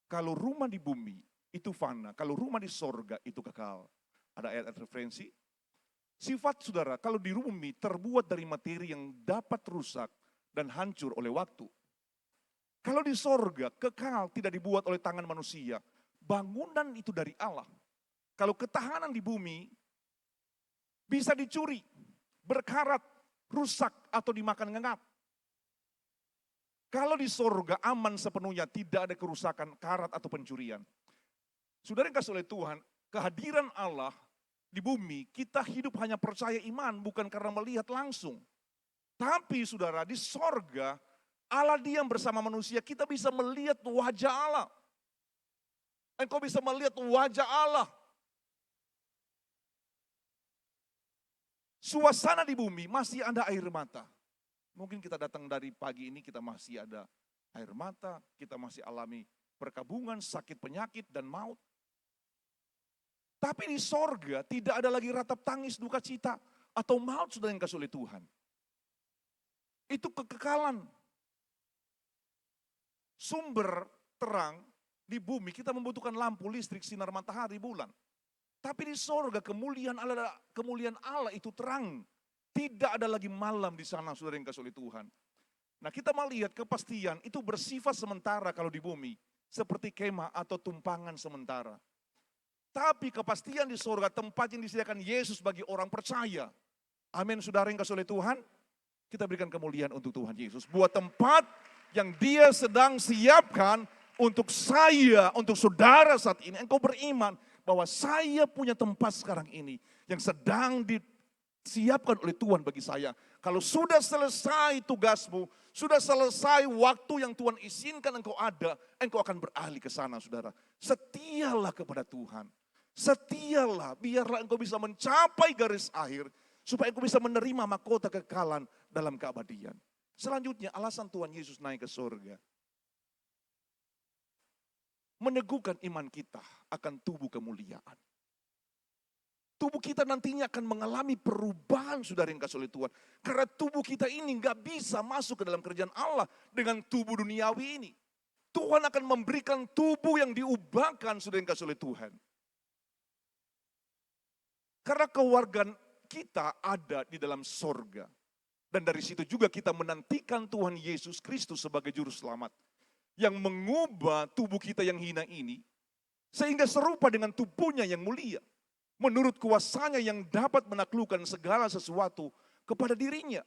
S4: kalau rumah di bumi itu fana, kalau rumah di sorga itu kekal. Ada ayat referensi. Sifat saudara kalau di bumi terbuat dari materi yang dapat rusak dan hancur oleh waktu. Kalau di sorga kekal, tidak dibuat oleh tangan manusia. Bangunan itu dari Allah. Kalau ketahanan di bumi bisa dicuri, berkarat, rusak atau dimakan ngengap. Kalau di sorga aman sepenuhnya, tidak ada kerusakan, karat atau pencurian. Saudara yang kasih oleh Tuhan, kehadiran Allah di bumi, kita hidup hanya percaya iman, bukan karena melihat langsung. Tapi saudara, di sorga, Allah diam bersama manusia, kita bisa melihat wajah Allah. Engkau bisa melihat wajah Allah. Suasana di bumi masih ada air mata. Mungkin kita datang dari pagi ini kita masih ada air mata, kita masih alami perkabungan, sakit penyakit dan maut. Tapi di sorga tidak ada lagi ratap tangis, duka cita atau maut sudah yang kasih oleh Tuhan. Itu kekekalan. Sumber terang di bumi kita membutuhkan lampu, listrik, sinar matahari, bulan. Tapi di sorga kemuliaan Allah itu terang. Tidak ada lagi malam di sana saudara yang kasih oleh Tuhan. Nah kita melihat kepastian itu bersifat sementara kalau di bumi. Seperti kemah atau tumpangan sementara. Tapi kepastian di sorga tempat yang disediakan Yesus bagi orang percaya. Amin saudara yang kasih oleh Tuhan. Kita berikan kemuliaan untuk Tuhan Yesus. Buat tempat yang dia sedang siapkan untuk saya, untuk saudara saat ini. Engkau beriman bahwa saya punya tempat sekarang ini yang sedang disiapkan oleh Tuhan bagi saya. Kalau sudah selesai tugasmu, sudah selesai waktu yang Tuhan izinkan engkau ada, engkau akan beralih ke sana saudara. Setialah kepada Tuhan. Setialah, biarlah engkau bisa mencapai garis akhir, supaya engkau bisa menerima mahkota kekekalan dalam keabadian. Selanjutnya alasan Tuhan Yesus naik ke surga. Meneguhkan iman kita akan tubuh kemuliaan. Tubuh kita nantinya akan mengalami perubahan saudara yang kasih oleh Tuhan. Karena tubuh kita ini gak bisa masuk ke dalam kerjaan Allah dengan tubuh duniawi ini. Tuhan akan memberikan tubuh yang diubahkan saudara yang kasih oleh Tuhan. Karena kewargaan kita ada di dalam sorga. Dan dari situ juga kita menantikan Tuhan Yesus Kristus sebagai juru selamat. Yang mengubah tubuh kita yang hina ini, sehingga serupa dengan tubuhnya yang mulia. Menurut kuasanya yang dapat menaklukkan segala sesuatu kepada dirinya.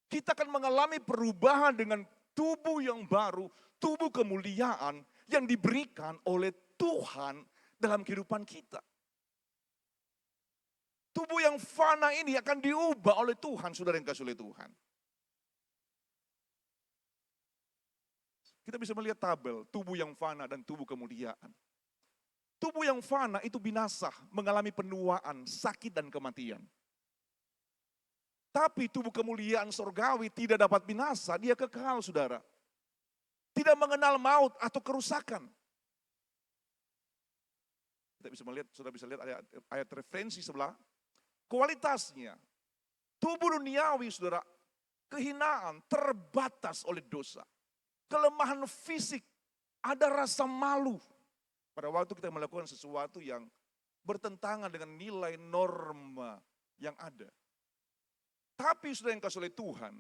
S4: Kita akan mengalami perubahan dengan tubuh yang baru, tubuh kemuliaan yang diberikan oleh Tuhan dalam kehidupan kita. Tubuh yang fana ini akan diubah oleh Tuhan, saudara yang kasih oleh Tuhan. Kita bisa melihat tabel, tubuh yang fana dan tubuh kemuliaan. Tubuh yang fana itu binasa, mengalami penuaan, sakit dan kematian. Tapi tubuh kemuliaan sorgawi tidak dapat binasa, dia kekal saudara. Tidak mengenal maut atau kerusakan. Kita bisa melihat, saudara bisa lihat ayat referensi sebelah. Kualitasnya, tubuh duniawi saudara, kehinaan, terbatas oleh dosa. Kelemahan fisik, ada rasa malu. Pada waktu kita melakukan sesuatu yang bertentangan dengan nilai norma yang ada. Tapi sudah yang kasih oleh Tuhan,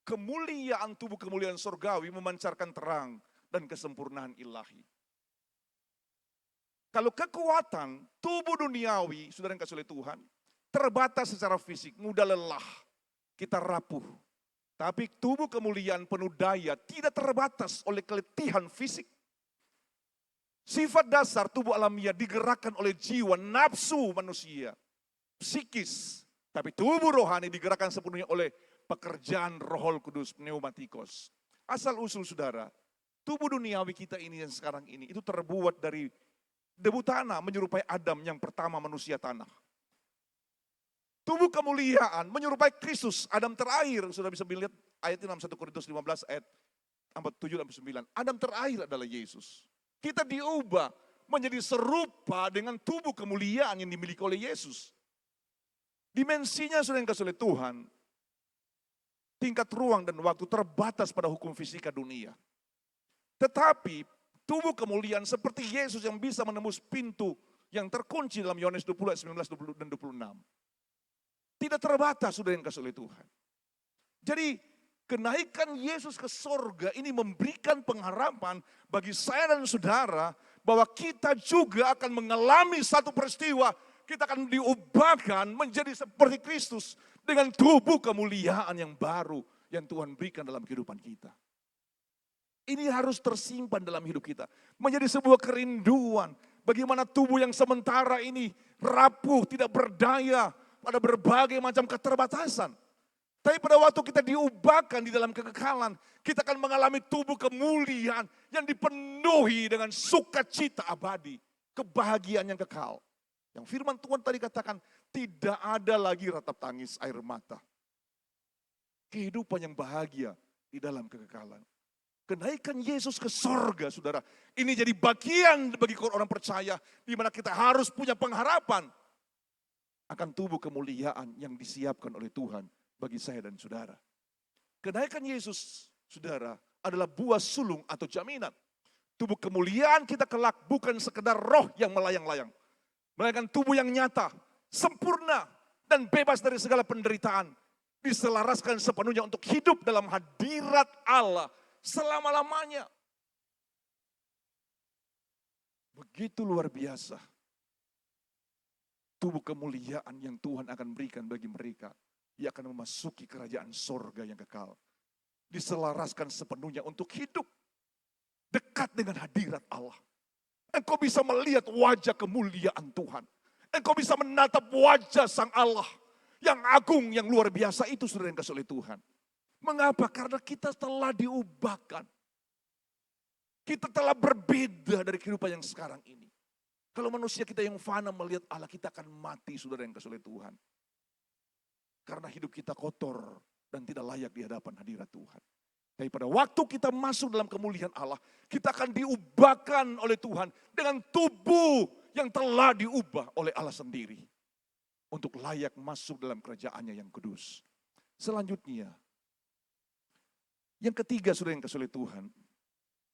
S4: kemuliaan tubuh kemuliaan surgawi memancarkan terang dan kesempurnaan ilahi. Kalau kekuatan tubuh duniawi, saudara yang kasih oleh Tuhan, terbatas secara fisik, mudah lelah, kita rapuh. Tapi tubuh kemuliaan penuh daya tidak terbatas oleh keletihan fisik. Sifat dasar tubuh alamiah digerakkan oleh jiwa, nafsu manusia, psikis. Tapi tubuh rohani digerakkan sepenuhnya oleh pekerjaan Roh Kudus, pneumatikos. Asal usul saudara, tubuh duniawi kita ini yang sekarang ini, itu terbuat dari debu tanah menyerupai Adam yang pertama manusia tanah. Tubuh kemuliaan menyerupai Kristus, Adam terakhir. Sudah bisa melihat ayat dalam 1 Korintus 15 ayat 47-9. Adam terakhir adalah Yesus. Kita diubah menjadi serupa dengan tubuh kemuliaan yang dimiliki oleh Yesus. Dimensinya sudah yang kasih oleh Tuhan. Tingkat ruang dan waktu terbatas pada hukum fisika dunia. Tetapi tubuh kemuliaan seperti Yesus yang bisa menembus pintu yang terkunci dalam Yohanes 20 ayat 19 dan 26. Tidak terbatas sudah yang kasih oleh Tuhan. Jadi kenaikan Yesus ke sorga ini memberikan pengharapan bagi saya dan saudara bahwa kita juga akan mengalami satu peristiwa. Kita akan diubahkan menjadi seperti Kristus dengan tubuh kemuliaan yang baru yang Tuhan berikan dalam kehidupan kita. Ini harus tersimpan dalam hidup kita. Menjadi sebuah kerinduan. Bagaimana tubuh yang sementara ini rapuh, tidak berdaya, pada berbagai macam keterbatasan. Tapi pada waktu kita diubahkan di dalam kekekalan, kita akan mengalami tubuh kemuliaan yang dipenuhi dengan sukacita abadi, kebahagiaan yang kekal. Yang firman Tuhan tadi katakan, tidak ada lagi ratap tangis air mata. Kehidupan yang bahagia di dalam kekekalan. Kenaikan Yesus ke sorga, saudara. Ini jadi bagian bagi orang percaya, di mana kita harus punya pengharapan akan tubuh kemuliaan yang disiapkan oleh Tuhan bagi saya dan saudara. Kenaikan Yesus, saudara, adalah buah sulung atau jaminan. Tubuh kemuliaan kita kelak bukan sekedar roh yang melayang-layang. Melainkan tubuh yang nyata, sempurna, dan bebas dari segala penderitaan. Diselaraskan sepenuhnya untuk hidup dalam hadirat Allah selama-lamanya. Begitu luar biasa. Tubuh kemuliaan yang Tuhan akan berikan bagi mereka. Ia akan memasuki kerajaan sorga yang kekal. Diselaraskan sepenuhnya untuk hidup dekat dengan hadirat Allah. Engkau bisa melihat wajah kemuliaan Tuhan. Engkau bisa menatap wajah Sang Allah yang agung, yang luar biasa itu saudara yang kasih oleh Tuhan. Mengapa? Karena kita telah diubahkan. Kita telah berbeda dari kehidupan yang sekarang ini. Kalau manusia kita yang fana melihat Allah, kita akan mati saudara yang kasih oleh Tuhan. Karena hidup kita kotor dan tidak layak di hadapan hadirat Tuhan. Tapi pada waktu kita masuk dalam kemuliaan Allah, kita akan diubahkan oleh Tuhan dengan tubuh yang telah diubah oleh Allah sendiri. Untuk layak masuk dalam kerajaannya yang kudus. Selanjutnya, yang ketiga saudara yang kasih oleh Tuhan.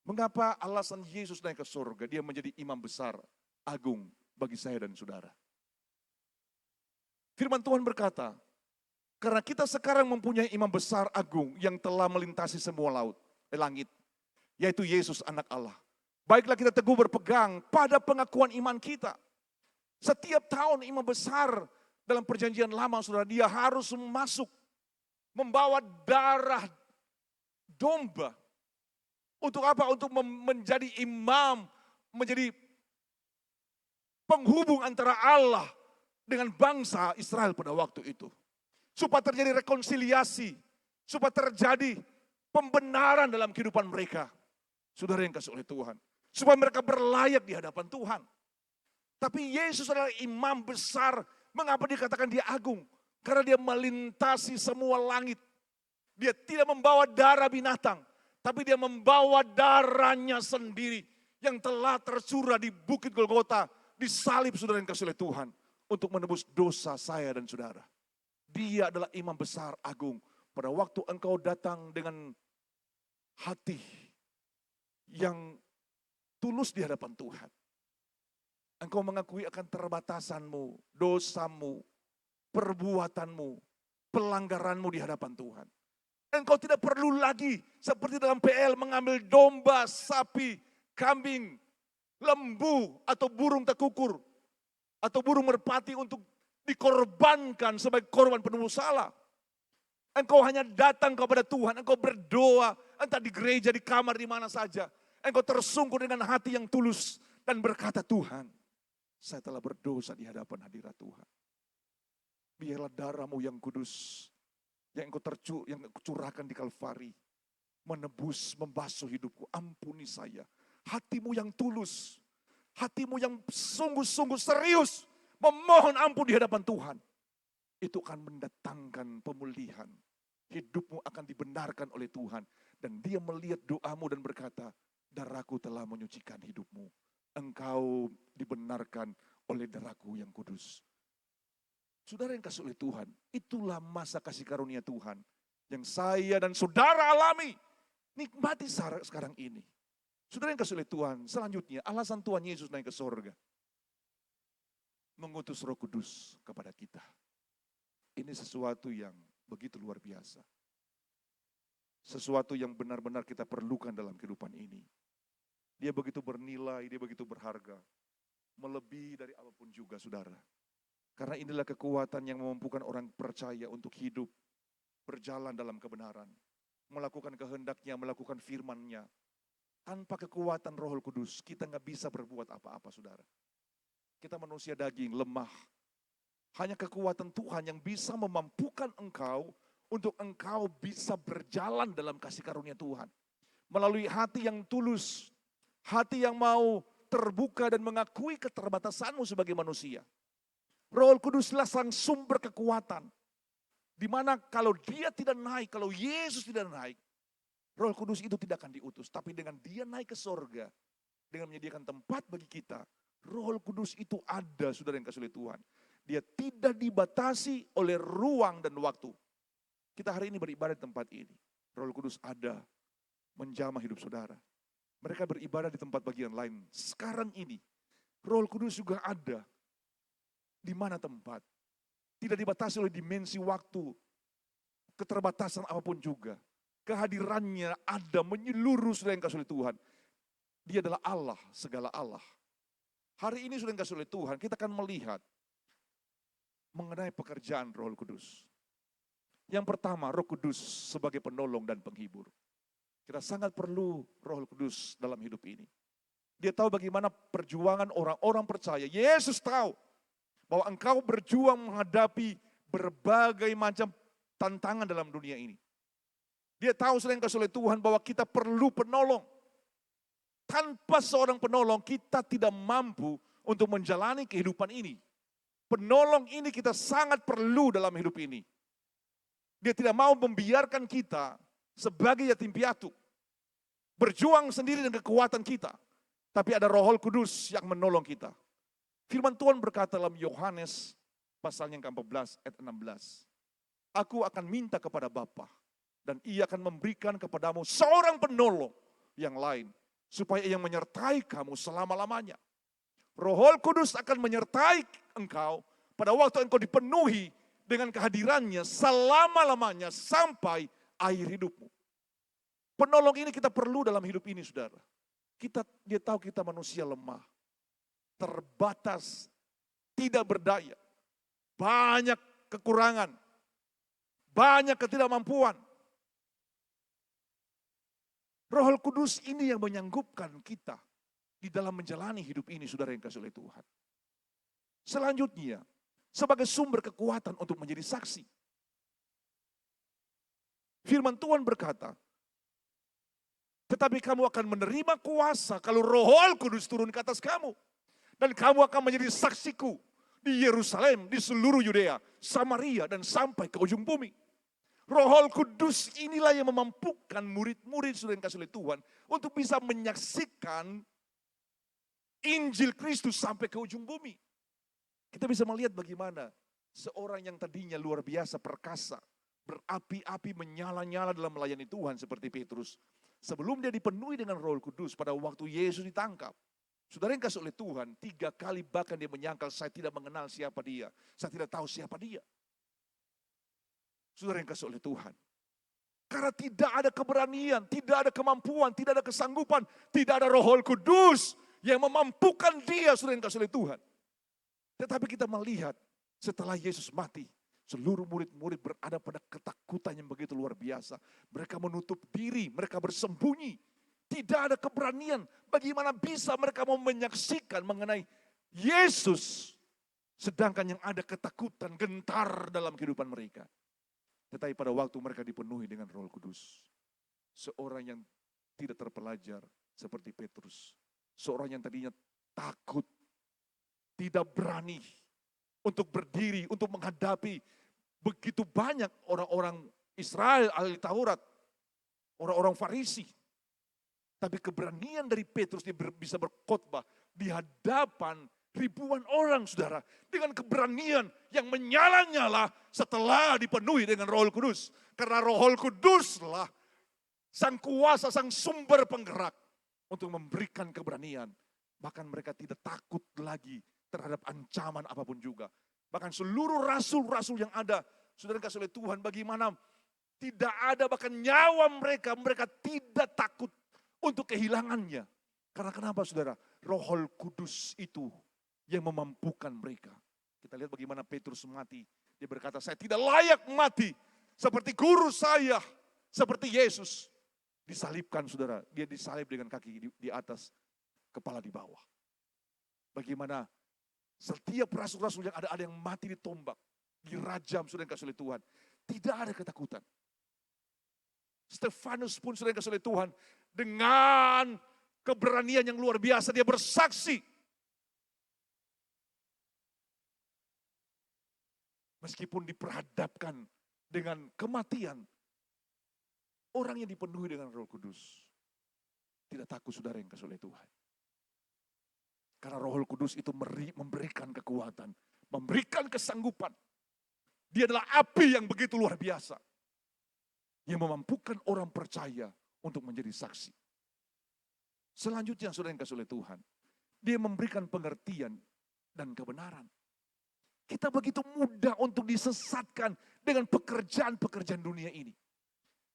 S4: Mengapa alasan Yesus naik ke surga? Dia menjadi imam besar agung bagi saya dan saudara. Firman Tuhan berkata, karena kita sekarang mempunyai imam besar agung yang telah melintasi semua langit, yaitu Yesus anak Allah. Baiklah kita teguh berpegang pada pengakuan iman kita. Setiap tahun imam besar dalam perjanjian lama saudara, dia harus masuk membawa darah domba. Untuk apa? Untuk menjadi imam, menjadi penghubung antara Allah dengan bangsa Israel pada waktu itu. Supaya terjadi rekonsiliasi, supaya terjadi pembenaran dalam kehidupan mereka. Saudara yang kasih oleh Tuhan. Supaya mereka berlayak di hadapan Tuhan. Tapi Yesus adalah imam besar. Mengapa dikatakan dia agung? Karena dia melintasi semua langit. Dia tidak membawa darah binatang. Tapi dia membawa darahnya sendiri. Yang telah tercurah di bukit Golgota. Disalib saudara yang kasih oleh Tuhan. Untuk menebus dosa saya dan saudara. Dia adalah imam besar agung. Pada waktu engkau datang dengan hati yang tulus di hadapan Tuhan. Engkau mengakui akan terbatasanmu, dosamu, perbuatanmu, pelanggaranmu di hadapan Tuhan. Engkau tidak perlu lagi seperti dalam PL mengambil domba, sapi, kambing, lembu atau burung tekukur. Atau burung merpati untuk dikorbankan sebagai korban penebus salah. Engkau hanya datang kepada Tuhan, engkau berdoa, entah di gereja, di kamar, di mana saja. Engkau tersungkur dengan hati yang tulus dan berkata, Tuhan, saya telah berdosa di hadapan hadirat Tuhan. Biarlah darahmu yang kudus, yang engkau curahkan di Kalvari, menebus, membasuh hidupku. Ampuni saya. Hatimu yang tulus, hatimu yang sungguh-sungguh serius, memohon ampun di hadapan Tuhan. Itu akan mendatangkan pemulihan. Hidupmu akan dibenarkan oleh Tuhan. Dan dia melihat doamu dan berkata, darahku telah menyucikan hidupmu. Engkau dibenarkan oleh darahku yang kudus. Saudara yang kasih oleh Tuhan, itulah masa kasih karunia Tuhan. Yang saya dan saudara alami. Nikmati sekarang ini. Saudara yang kasih oleh Tuhan, selanjutnya alasan Tuhan Yesus naik ke sorga. Mengutus Roh Kudus kepada kita. Ini sesuatu yang begitu luar biasa. Sesuatu yang benar-benar kita perlukan dalam kehidupan ini. Dia begitu bernilai, dia begitu berharga. Melebihi dari apapun juga saudara. Karena inilah kekuatan yang memampukan orang percaya untuk hidup. Berjalan dalam kebenaran. Melakukan kehendaknya, melakukan firman-Nya. Tanpa kekuatan Roh Kudus, kita nggak bisa berbuat apa-apa saudara. Kita manusia daging, lemah. Hanya kekuatan Tuhan yang bisa memampukan engkau untuk engkau bisa berjalan dalam kasih karunia Tuhan. Melalui hati yang tulus, hati yang mau terbuka dan mengakui keterbatasanmu sebagai manusia. Roh Kuduslah sang sumber kekuatan. Di mana kalau dia tidak naik, kalau Yesus tidak naik, Roh Kudus itu tidak akan diutus. Tapi dengan dia naik ke sorga, dengan menyediakan tempat bagi kita, Roh Kudus itu ada, saudara yang kasih oleh Tuhan. Dia tidak dibatasi oleh ruang dan waktu. Kita hari ini beribadah di tempat ini. Roh Kudus ada, menjamah hidup saudara. Mereka beribadah di tempat bagian lain. Sekarang ini, Roh Kudus juga ada. Di mana tempat? Tidak dibatasi oleh dimensi waktu, keterbatasan apapun juga. Kehadirannya ada menyeluruh saudara yang kasih oleh Tuhan. Dia adalah Allah, segala Allah. Hari ini saudara yang kasih oleh Tuhan, kita akan melihat mengenai pekerjaan Roh Kudus. Yang pertama, Roh Kudus sebagai penolong dan penghibur. Kita sangat perlu Roh Kudus dalam hidup ini. Dia tahu bagaimana perjuangan orang-orang percaya. Yesus tahu bahwa engkau berjuang menghadapi berbagai macam tantangan dalam dunia ini. Dia tahu selain kasih oleh Tuhan bahwa kita perlu penolong. Tanpa seorang penolong kita tidak mampu untuk menjalani kehidupan ini. Penolong ini kita sangat perlu dalam hidup ini. Dia tidak mau membiarkan kita sebagai yatim piatu. Berjuang sendiri dengan kekuatan kita. Tapi ada Roh Kudus yang menolong kita. Firman Tuhan berkata dalam Yohanes pasal yang ke-14 ayat 16. Aku akan minta kepada Bapa dan ia akan memberikan kepadamu seorang penolong yang lain. Supaya ia menyertai kamu selama-lamanya. Roh Kudus akan menyertai engkau pada waktu engkau dipenuhi dengan kehadirannya selama-lamanya sampai akhir hidupmu. Penolong ini kita perlu dalam hidup ini saudara. Dia tahu kita manusia lemah, terbatas, tidak berdaya, banyak kekurangan, banyak ketidakmampuan. Roh Kudus ini yang menyanggupkan kita di dalam menjalani hidup ini saudara yang kasih oleh Tuhan. Selanjutnya, sebagai sumber kekuatan untuk menjadi saksi. Firman Tuhan berkata, tetapi kamu akan menerima kuasa kalau Roh Kudus turun ke atas kamu. Dan kamu akan menjadi saksiku di Yerusalem, di seluruh Yudea, Samaria, dan sampai ke ujung bumi. Roh Kudus inilah yang memampukan murid-murid sudah dikasih oleh Tuhan untuk bisa menyaksikan Injil Kristus sampai ke ujung bumi. Kita bisa melihat bagaimana seorang yang tadinya luar biasa perkasa, berapi-api, menyala-nyala dalam melayani Tuhan seperti Petrus. Sebelum dia dipenuhi dengan Roh Kudus pada waktu Yesus ditangkap. Saudara yang kasih oleh Tuhan, 3 kali bahkan dia menyangkal, saya tidak mengenal siapa dia. Saya tidak tahu siapa dia. Saudara yang kasih oleh Tuhan. Karena tidak ada keberanian, tidak ada kemampuan, tidak ada kesanggupan, tidak ada Roh Kudus yang memampukan dia, saudara yang kasih oleh Tuhan. Tetapi kita melihat setelah Yesus mati, seluruh murid-murid berada pada ketakutan yang begitu luar biasa. Mereka menutup diri, mereka bersembunyi. Tidak ada keberanian. Bagaimana bisa mereka mau menyaksikan mengenai Yesus. Sedangkan yang ada ketakutan, gentar dalam kehidupan mereka. Tetapi pada waktu mereka dipenuhi dengan Roh Kudus. Seorang yang tidak terpelajar seperti Petrus. Seorang yang tadinya takut, tidak berani untuk berdiri, untuk menghadapi begitu banyak orang-orang Israel, ahli Taurat, orang-orang Farisi. Tapi keberanian dari Petrus dia bisa berkhotbah di hadapan ribuan orang, saudara. Dengan keberanian yang menyala-nyala setelah dipenuhi dengan Roh Kudus. Karena Roh Kuduslah sang kuasa, sang sumber penggerak untuk memberikan keberanian. Bahkan mereka tidak takut lagi terhadap ancaman apapun juga. Bahkan seluruh rasul-rasul yang ada, saudara kasih oleh Tuhan, bagaimana tidak ada bahkan nyawa mereka tidak takut untuk kehilangannya. Karena kenapa saudara? Roh Kudus itu yang memampukan mereka. Kita lihat bagaimana Petrus mati. Dia berkata, saya tidak layak mati seperti guru saya, seperti Yesus. Disalibkan saudara, dia disalib dengan kaki di atas, kepala di bawah. Bagaimana setiap rasul-rasul yang ada yang mati ditombak, dirajam saudara yang kasih oleh Tuhan. Tidak ada ketakutan. Stefanus pun saudara yang kasih oleh Tuhan, dengan keberanian yang luar biasa dia bersaksi. Meskipun diperhadapkan dengan kematian, orang yang dipenuhi dengan Roh Kudus tidak takut saudara yang kasih oleh Tuhan. Karena Roh Kudus itu memberikan kekuatan, memberikan kesanggupan. Dia adalah api yang begitu luar biasa. Yang memampukan orang percaya untuk menjadi saksi. Selanjutnya saudara yang kasih oleh Tuhan, dia memberikan pengertian dan kebenaran. Kita begitu mudah untuk disesatkan dengan pekerjaan-pekerjaan dunia ini.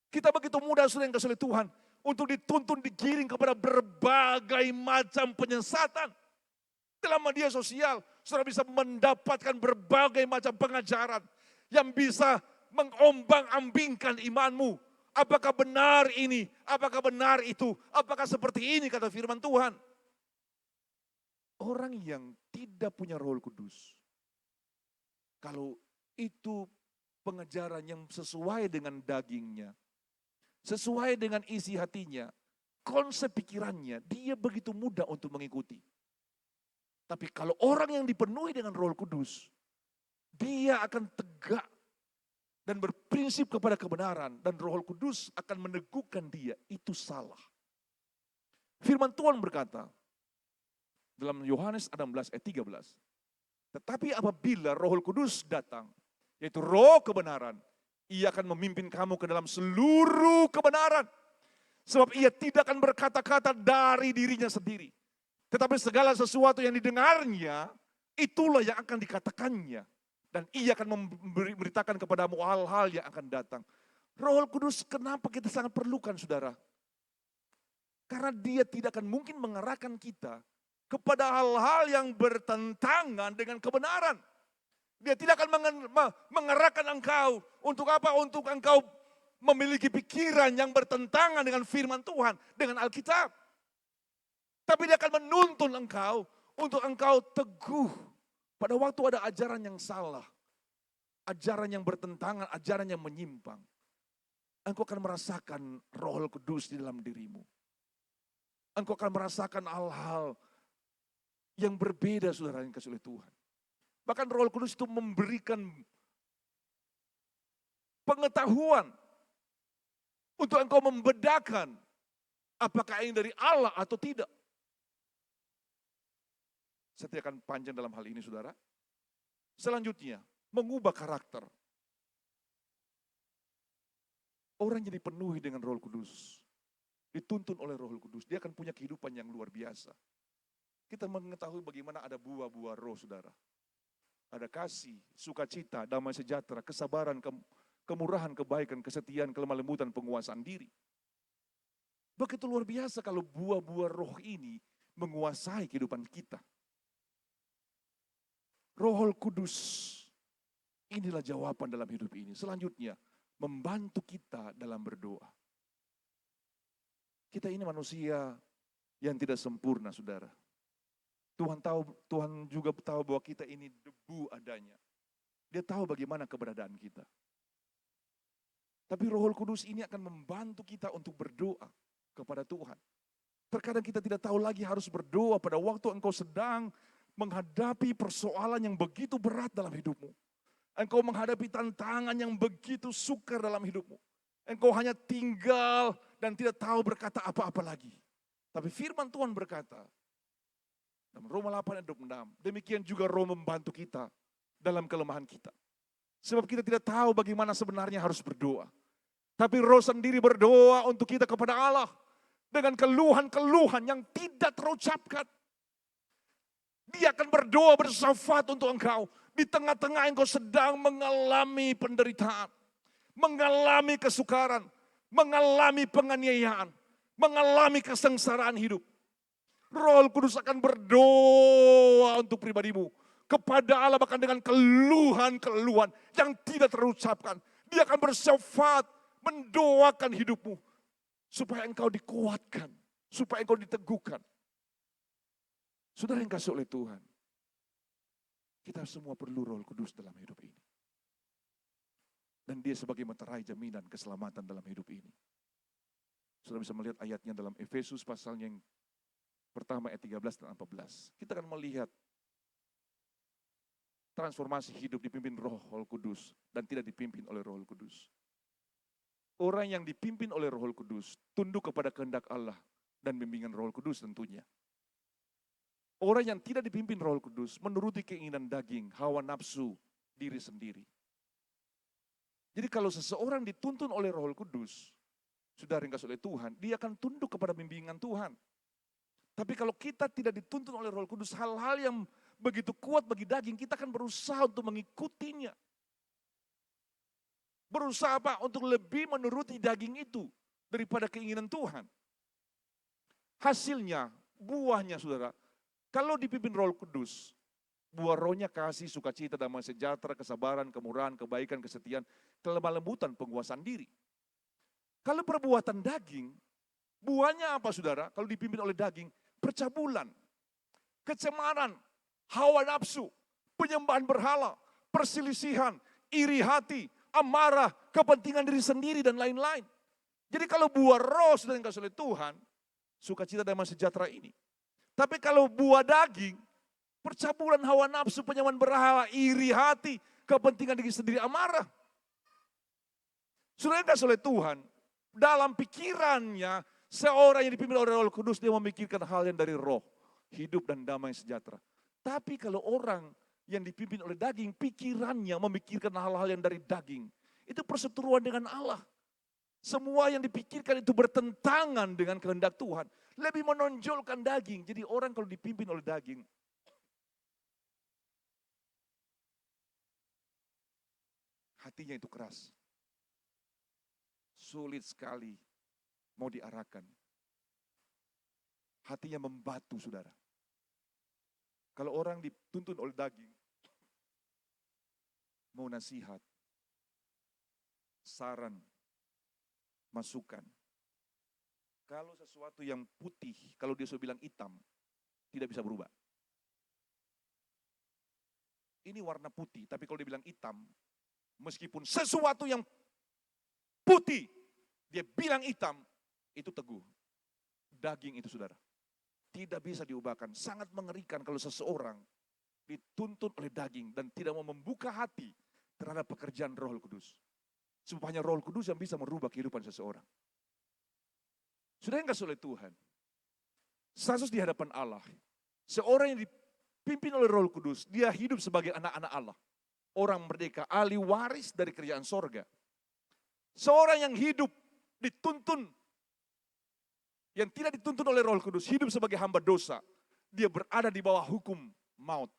S4: Kita begitu mudah saudara yang kasih oleh Tuhan untuk dituntun, digiring kepada berbagai macam penyesatan. Dalam media sosial, saudara bisa mendapatkan berbagai macam pengajaran yang bisa mengombang-ambingkan imanmu. Apakah benar ini? Apakah benar itu? Apakah seperti ini kata firman Tuhan? Orang yang tidak punya Roh Kudus, kalau itu pengajaran yang sesuai dengan dagingnya, sesuai dengan isi hatinya, konsep pikirannya, dia begitu mudah untuk mengikuti. Tapi kalau orang yang dipenuhi dengan Roh Kudus, dia akan tegak dan berprinsip kepada kebenaran, dan Roh Kudus akan meneguhkan dia, itu salah. Firman Tuhan berkata dalam Yohanes 16 ayat 13, tetapi apabila Roh Kudus datang, yaitu Roh kebenaran, ia akan memimpin kamu ke dalam seluruh kebenaran. Sebab ia tidak akan berkata-kata dari dirinya sendiri, tetapi segala sesuatu yang didengarnya, itulah yang akan dikatakannya. Dan ia akan memberitakan kepadamu hal-hal yang akan datang. Roh Kudus kenapa kita sangat perlukan saudara? Karena dia tidak akan mungkin mengarahkan kita kepada hal-hal yang bertentangan dengan kebenaran. Dia tidak akan mengarahkan engkau untuk apa? Untuk engkau memiliki pikiran yang bertentangan dengan firman Tuhan, dengan Alkitab. Tapi dia akan menuntun engkau untuk engkau teguh Pada waktu ada ajaran yang salah, ajaran yang bertentangan, ajaran yang menyimpang, engkau akan merasakan Roh Kudus di dalam dirimu. Engkau akan merasakan hal-hal yang berbeda, saudara yang kasih oleh Tuhan. Bahkan Roh Kudus itu memberikan pengetahuan untuk engkau membedakan apakah ini dari Allah atau tidak. Saya tidak akan panjang dalam hal ini, saudara. Selanjutnya, mengubah karakter. Orang yang dipenuhi dengan Roh Kudus, dituntun oleh Roh Kudus, dia akan punya kehidupan yang luar biasa. Kita mengetahui bagaimana ada buah-buah roh, saudara. Ada kasih, sukacita, damai sejahtera, kesabaran, kemurahan, kebaikan, kesetiaan, kelemah lembutan, penguasaan diri. Begitu luar biasa kalau buah-buah roh ini menguasai kehidupan kita. Roh Kudus, inilah jawaban dalam hidup ini. Selanjutnya, membantu kita dalam berdoa. Kita ini manusia yang tidak sempurna, saudara. Tuhan juga tahu bahwa kita ini debu adanya. Dia tahu bagaimana keberadaan kita. Tapi Roh Kudus ini akan membantu kita untuk berdoa kepada Tuhan. Terkadang kita tidak tahu lagi harus berdoa pada waktu engkau sedang menghadapi persoalan yang begitu berat dalam hidupmu. Engkau menghadapi tantangan yang begitu sukar dalam hidupmu. Engkau hanya tinggal dan tidak tahu berkata apa-apa lagi. Tapi firman Tuhan berkata, dalam Roma 8 ayat 26, demikian juga Roh membantu kita dalam kelemahan kita. Sebab kita tidak tahu bagaimana sebenarnya harus berdoa. Tapi Roh sendiri berdoa untuk kita kepada Allah dengan keluhan-keluhan yang tidak terucapkan. Dia akan berdoa bersyafaat untuk engkau di tengah-tengah engkau sedang mengalami penderitaan, mengalami kesukaran, mengalami penganiayaan, mengalami kesengsaraan hidup. Roh Kudus akan berdoa untuk pribadimu kepada Allah bahkan dengan keluhan-keluhan yang tidak terucapkan. Dia akan bersyafaat mendoakan hidupmu supaya engkau dikuatkan, supaya engkau diteguhkan. Saudara yang kasih oleh Tuhan, kita semua perlu Roh Kudus dalam hidup ini. Dan dia sebagai meterai jaminan keselamatan dalam hidup ini. Saudara bisa melihat ayatnya dalam Efesus pasalnya yang pertama ayat 13 dan 14. Kita akan melihat transformasi hidup dipimpin Roh Kudus dan tidak dipimpin oleh Roh Kudus. Orang yang dipimpin oleh Roh Kudus tunduk kepada kehendak Allah dan bimbingan Roh Kudus tentunya. Orang yang tidak dipimpin Roh Kudus menuruti keinginan daging, hawa nafsu diri sendiri. Jadi kalau seseorang dituntun oleh Roh Kudus, saudara yang kasih oleh Tuhan, dia akan tunduk kepada bimbingan Tuhan. Tapi kalau kita tidak dituntun oleh Roh Kudus, hal-hal yang begitu kuat bagi daging, kita akan berusaha untuk mengikutinya. Berusaha apa? Untuk lebih menuruti daging itu daripada keinginan Tuhan. Hasilnya, buahnya saudara, kalau dipimpin Roh Kudus, buah rohnya kasih, sukacita, damai sejahtera, kesabaran, kemurahan, kebaikan, kesetiaan, kelemah lembutan, penguasaan diri. Kalau perbuatan daging, buahnya apa saudara? Kalau dipimpin oleh daging, percabulan, kecemaran, hawa nafsu, penyembahan berhala, perselisihan, iri hati, amarah, kepentingan diri sendiri dan lain-lain. Jadi kalau buah roh sudah dikasih oleh Tuhan, sukacita, damai sejahtera ini. Tapi kalau buah daging, percabulan, hawa nafsu, penyembahan berhala, iri hati, kepentingan diri sendiri, amarah. Sudah dikasih oleh Tuhan, dalam pikirannya, seorang yang dipimpin oleh Roh Kudus, dia memikirkan hal yang dari roh, hidup dan damai sejahtera. Tapi kalau orang yang dipimpin oleh daging, pikirannya memikirkan hal-hal yang dari daging. Itu perseteruan dengan Allah. Semua yang dipikirkan itu bertentangan dengan kehendak Tuhan. Lebih menonjolkan daging. Jadi orang kalau dipimpin oleh daging, hatinya itu keras. Sulit sekali mau diarahkan. Hatinya membatu, saudara. Kalau orang dituntun oleh daging, mau nasihat, saran, masukan. Kalau sesuatu yang putih, kalau dia sudah bilang hitam, tidak bisa berubah. ini warna putih, tapi kalau dibilang hitam, meskipun sesuatu yang putih, dia bilang hitam, itu teguh. Daging itu saudara, tidak bisa diubahkan. Sangat mengerikan kalau seseorang dituntun oleh daging dan tidak mau membuka hati terhadap pekerjaan Roh Kudus. Supaya Roh Kudus yang bisa merubah kehidupan seseorang. Sudah yang kasih oleh Tuhan, status di hadapan Allah, seorang yang dipimpin oleh Roh Kudus, dia hidup sebagai anak-anak Allah. Orang merdeka, ahli waris dari kerajaan sorga. Seorang yang hidup dituntun, yang tidak dituntun oleh Roh Kudus, hidup sebagai hamba dosa. Dia berada di bawah hukum maut.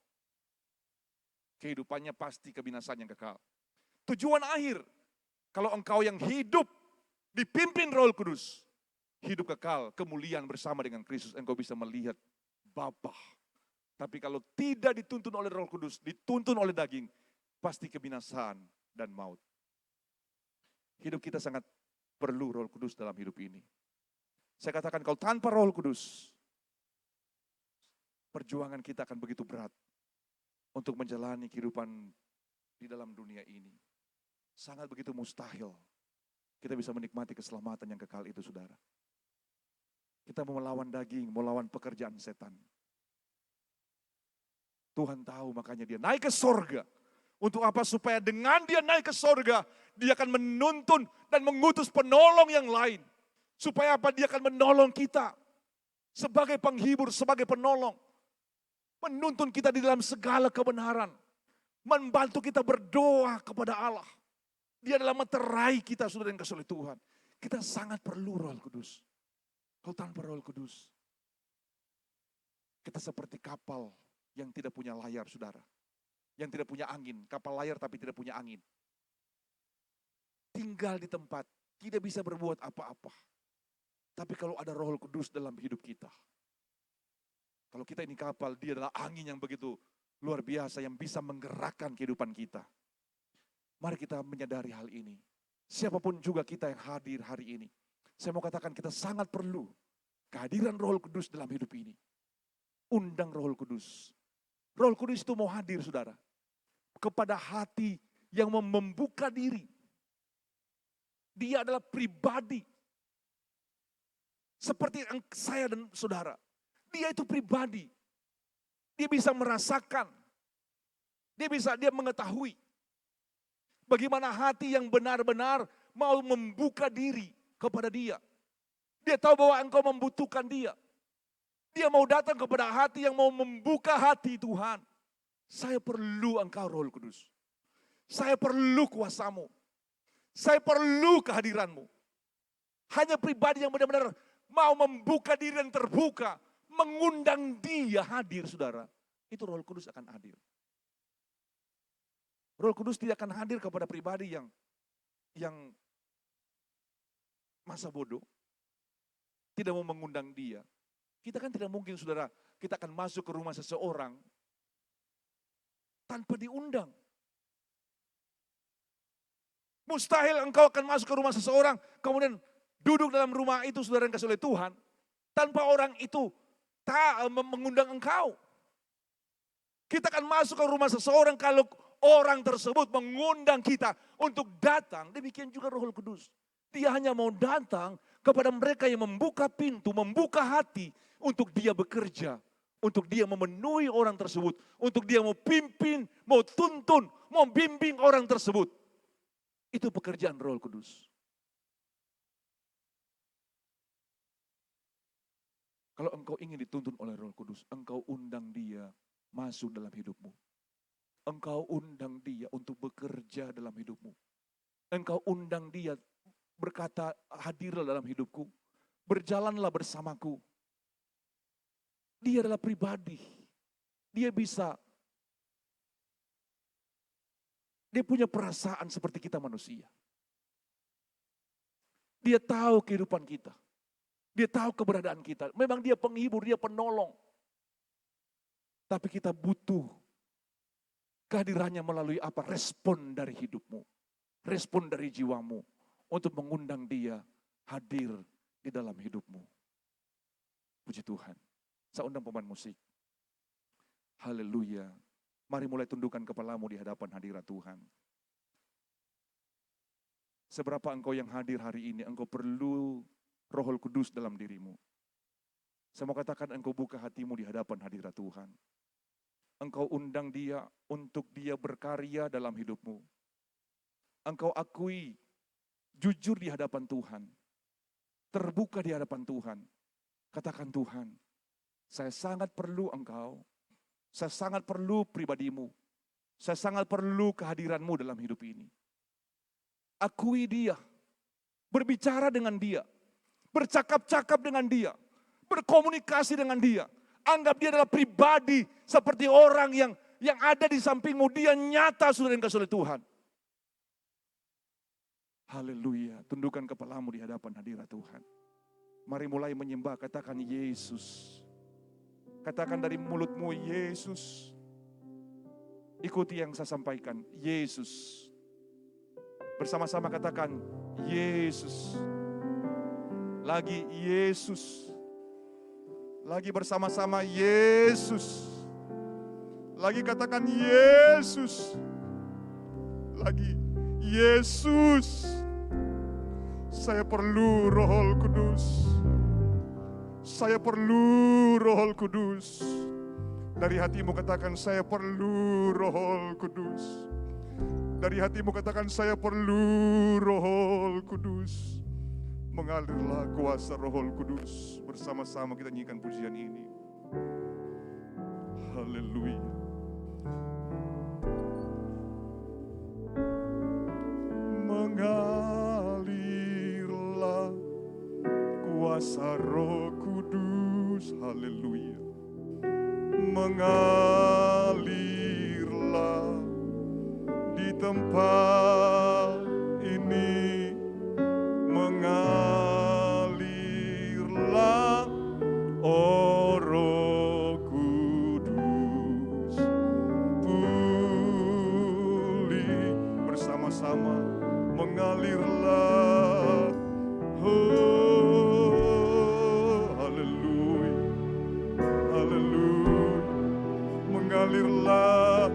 S4: Kehidupannya pasti kebinasaan yang kekal. Tujuan akhir, kalau engkau yang hidup dipimpin Roh Kudus, hidup kekal, kemuliaan bersama dengan Kristus, engkau bisa melihat Bapa. Tapi kalau tidak dituntun oleh Roh Kudus, dituntun oleh daging, pasti kebinasaan dan maut. Hidup kita sangat perlu Roh Kudus dalam hidup ini. Saya katakan kalau tanpa Roh Kudus, perjuangan kita akan begitu berat untuk menjalani kehidupan di dalam dunia ini. Sangat begitu mustahil kita bisa menikmati keselamatan yang kekal itu, saudara. Kita mau melawan daging, mau melawan pekerjaan setan. Tuhan tahu, makanya dia naik ke sorga. Untuk apa? Supaya dengan dia naik ke sorga, dia akan menuntun dan mengutus penolong yang lain. Supaya apa? Dia akan menolong kita sebagai penghibur, sebagai penolong. Menuntun kita di dalam segala kebenaran. Membantu kita berdoa kepada Allah. Dia adalah meterai kita, saudara yang kasih oleh Tuhan. Kita sangat perlu Roh Kudus. Kalau tanpa Roh Kudus, kita seperti kapal yang tidak punya layar, saudara. Yang tidak punya angin. Kapal layar tapi tidak punya angin. Tinggal di tempat, tidak bisa berbuat apa-apa. Tapi kalau ada Roh Kudus dalam hidup kita, kalau kita ini kapal, dia adalah angin yang begitu luar biasa yang bisa menggerakkan kehidupan kita. Mari kita menyadari hal ini. Siapapun juga kita yang hadir hari ini, saya mau katakan kita sangat perlu kehadiran Roh Kudus dalam hidup ini. Undang Roh Kudus. Roh Kudus itu mau hadir, saudara, kepada hati yang membuka diri. Dia adalah pribadi. Seperti saya dan saudara. Dia itu pribadi. Dia bisa merasakan. Dia mengetahui. Bagaimana hati yang benar-benar mau membuka diri kepada dia. Dia tahu bahwa engkau membutuhkan dia. Dia mau datang kepada hati yang mau membuka hati Tuhan. Saya perlu engkau Roh Kudus. Saya perlu kuasamu. Saya perlu kehadiranmu. Hanya pribadi yang benar-benar mau membuka diri dan terbuka. Mengundang dia hadir, saudara. Itu Roh Kudus akan hadir. Roh Kudus tidak akan hadir kepada pribadi yang masa bodoh. Tidak mau mengundang dia. Kita kan tidak mungkin, saudara, kita akan masuk ke rumah seseorang tanpa diundang. Mustahil engkau akan masuk ke rumah seseorang, kemudian duduk dalam rumah itu, saudara yang kasih oleh Tuhan, tanpa orang itu tak mengundang engkau. Kita akan masuk ke rumah seseorang kalau orang tersebut mengundang kita untuk datang. Demikian juga Roh Kudus. Dia hanya mau datang kepada mereka yang membuka pintu, membuka hati untuk dia bekerja. Untuk dia memenuhi orang tersebut. Untuk dia mau pimpin, mau tuntun, mau bimbing orang tersebut. Itu pekerjaan Roh Kudus. Kalau engkau ingin dituntun oleh Roh Kudus, engkau undang dia masuk dalam hidupmu. Engkau undang dia untuk bekerja dalam hidupmu. Engkau undang dia berkata, hadirlah dalam hidupku. Berjalanlah bersamaku. Dia adalah pribadi. Dia punya perasaan seperti kita manusia. Dia tahu kehidupan kita. Dia tahu keberadaan kita. Memang dia penghibur, dia penolong. Tapi kita butuh kehadirannya melalui apa? Respon dari hidupmu. Respon dari jiwamu. Untuk mengundang dia hadir di dalam hidupmu. Puji Tuhan. Saya undang pemain musik. Haleluya. Mari mulai tundukkan kepalamu di hadapan hadirat Tuhan. Seberapa engkau yang hadir hari ini, engkau perlu Roh Kudus dalam dirimu. Saya mau katakan engkau buka hatimu di hadapan hadirat Tuhan. Engkau undang dia untuk dia berkarya dalam hidupmu. Engkau akui jujur di hadapan Tuhan. Terbuka di hadapan Tuhan. Katakan, Tuhan, saya sangat perlu engkau. Saya sangat perlu pribadimu. Saya sangat perlu kehadiranmu dalam hidup ini. Akui dia. Berbicara dengan dia. Bercakap-cakap dengan dia. Berkomunikasi dengan dia. Anggap dia adalah pribadi seperti orang yang ada di sampingmu. Dia nyata sudah dikasih oleh Tuhan. Haleluya. Tundukkan kepalamu di hadapan hadirat Tuhan. Mari mulai menyembah. Katakan Yesus. Katakan dari mulutmu Yesus. Ikuti yang saya sampaikan. Yesus. Bersama-sama katakan Yesus. Lagi Yesus. Lagi bersama-sama Yesus. Lagi katakan Yesus. Lagi Yesus. Saya perlu Roh Kudus. Saya perlu Roh Kudus. Dari hatimu katakan saya perlu Roh Kudus. Dari hatimu katakan saya perlu Roh Kudus. Mengalirlah kuasa Roh Kudus. Bersama-sama kita nyanyikan pujian ini. Haleluya. Mengalirlah kuasa Roh Kudus. Haleluya. Mengalirlah di tempat ini. Mengalirlah, oh Roh Kudus. Pulih bersama-sama. Mengalirlah, oh haleluya, haleluya. Mengalirlah,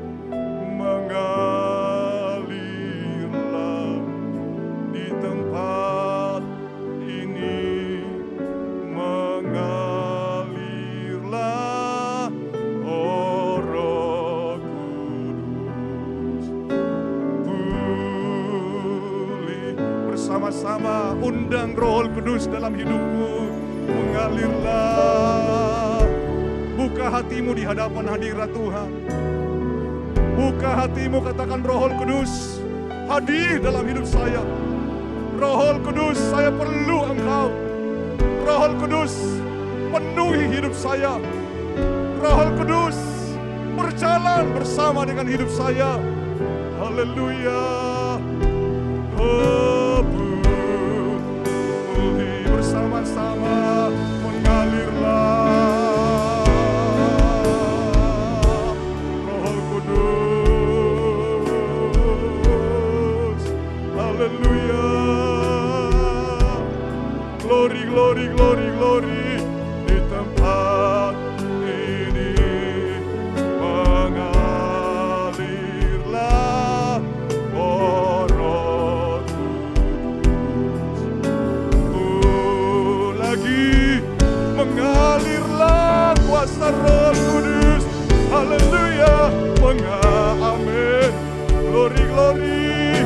S4: mengalirlah di tempat ini. Mengalirlah, oh Roh Kudus. Pulih bersama-sama, undang Roh Kudus dalam hidupmu. Mengalirlah. Buka hatimu di hadapan hadirat Tuhan. Buka hatimu, katakan Roh Kudus, hadir dalam hidup saya. Roh Kudus, saya perlu Engkau. Roh Kudus, penuhi hidup saya. Roh Kudus, berjalan bersama dengan hidup saya. Haleluya. Oh, pulih bersama-sama. Mengalirlah. Glory, glory, glory, glory di tempat ini. Mengalirlah, oh Roh Kudus. Lagi mengalirlah kuasa Roh Kudus. Haleluya, amin. Glory, glory.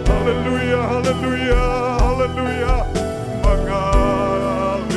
S4: Haleluya, haleluya, haleluya. Mengalir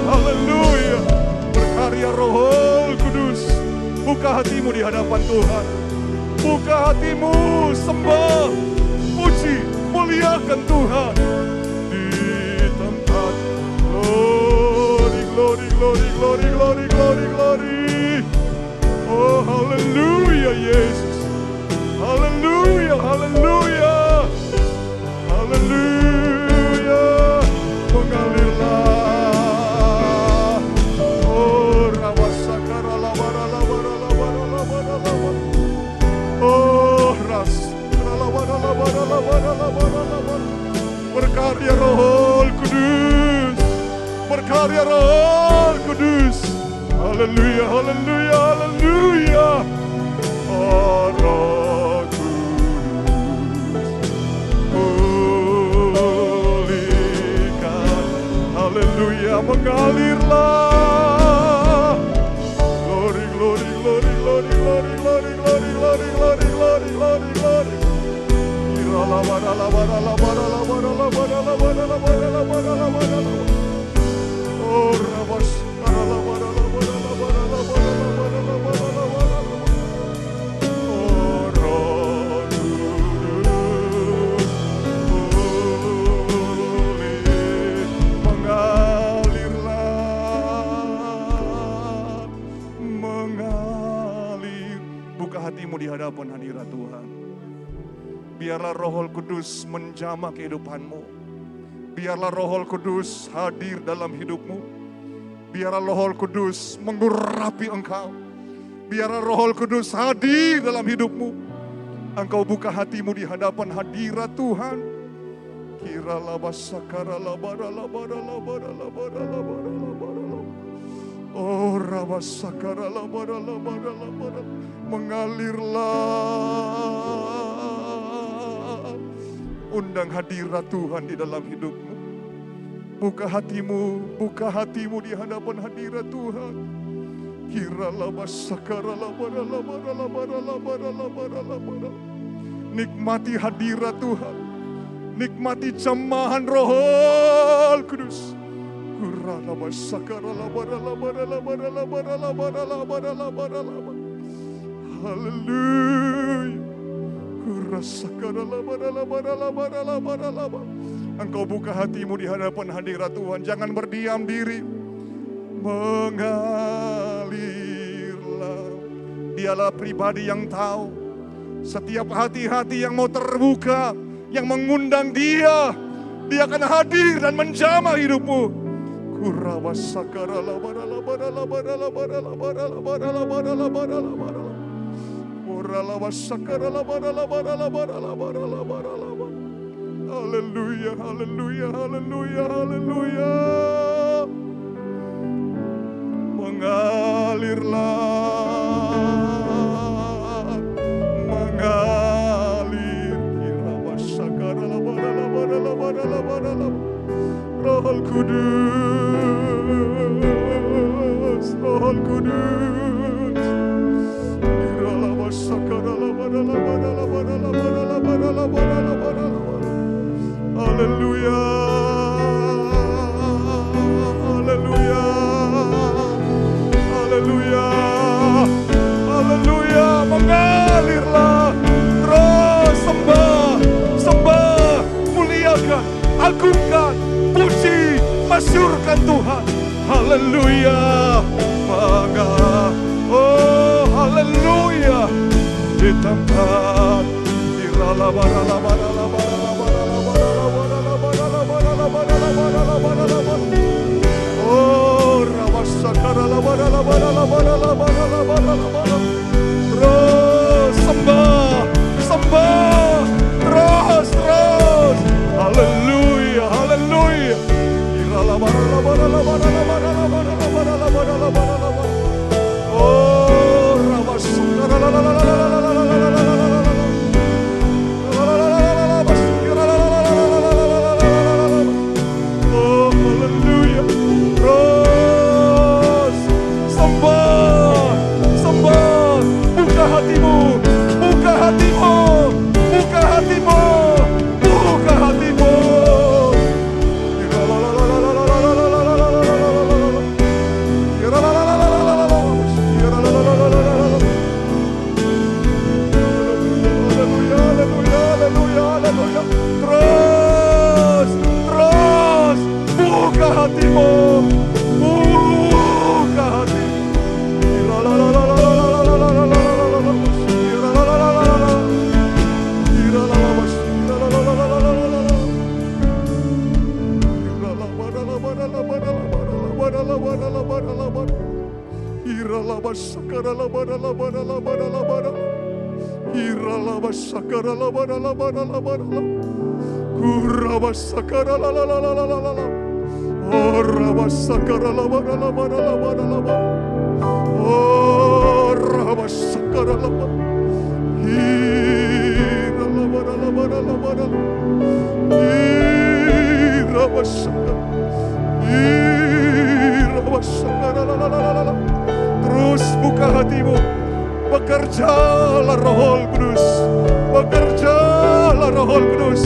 S4: Haleluya. Berkarya Roh Kudus. Buka hatimu di hadapan Tuhan. Buka hatimu, sembah, puji, muliakan Tuhan di tempat. Glory, glory, glory, glory, glory, glory, glory. Oh, haleluya Yesus. Haleluya, haleluya. Haleluya. Mengalirlah. Oh, rawasakara labara labara labara labara labara. Oh, ras labara labara labara labara labara. Berkarya Roh Kudus. Berkarya Roh Kudus. Haleluya, haleluya, haleluya. Oh, Roh Kudus. Pulihkan. Haleluya, mengalirlah. Glory, glory, glory, glory, glory, glory, glory, glory, glory, glory, glory, glory. Irala barala barala barala barala barala barala barala barala barala. Oh, rabas barala barala barala barala barala barala barala barala. Oh, Roh Kudus, pulih, mengalirlah, mengalir. Buka hatimu di hadapan hadirat Tuhan. Biarlah Roh Kudus menjamah kehidupanmu. Biarlah Roh Kudus hadir dalam hidupmu. Biarlah Roh Kudus mengurapi engkau. Biarlah Roh Kudus hadir dalam hidupmu. Engkau buka hatimu di hadapan hadirat Tuhan. Kiralah basakara labara labara labara labara labara labara. Oh, rabasakara labara labara labara. Mengalirlah. Undang hadirat Tuhan di dalam hidupmu. Buka hatimu di hadapan hadirat Tuhan. Kiralah basakara labara labara labara labara labara labara. Nikmati hadirat Tuhan. Nikmati jamahan Roh Kudus. Kiralah basakara labara labara labara labara labara labara labara labara. Haleluya. Engkau buka hatimu di hadapan hadirat Tuhan. Jangan berdiam diri. Mengalirlah. Dialah pribadi yang tahu. Setiap hati-hati yang mau terbuka, yang mengundang Dia, Dia akan hadir dan menjamah hidupmu. Kurawasakara labara labara labara labara labara labara labara labara labara. Haleluya, haleluya, haleluya, haleluya. Mengalirlah, mengalir. Roh Kudus, Roh Kudus. Haleluya, haleluya, haleluya, haleluya. Mengalirlah. Terus sembah, sembah, muliakan, agungkan, puji, masyurkan Tuhan. Haleluya. Oh, haleluya. Di tempat oh, terus sembah, sembah, terus, terus. Haleluya, haleluya. Oh, Terus buka hatimu, bekerjalah Roh Kudus, bekerjalah Roh Kudus.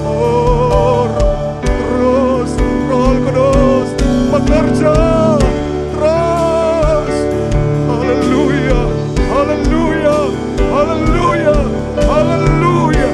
S4: Oh, terus Roh Kudus bekerja terus. Haleluya, haleluya, haleluya, haleluya.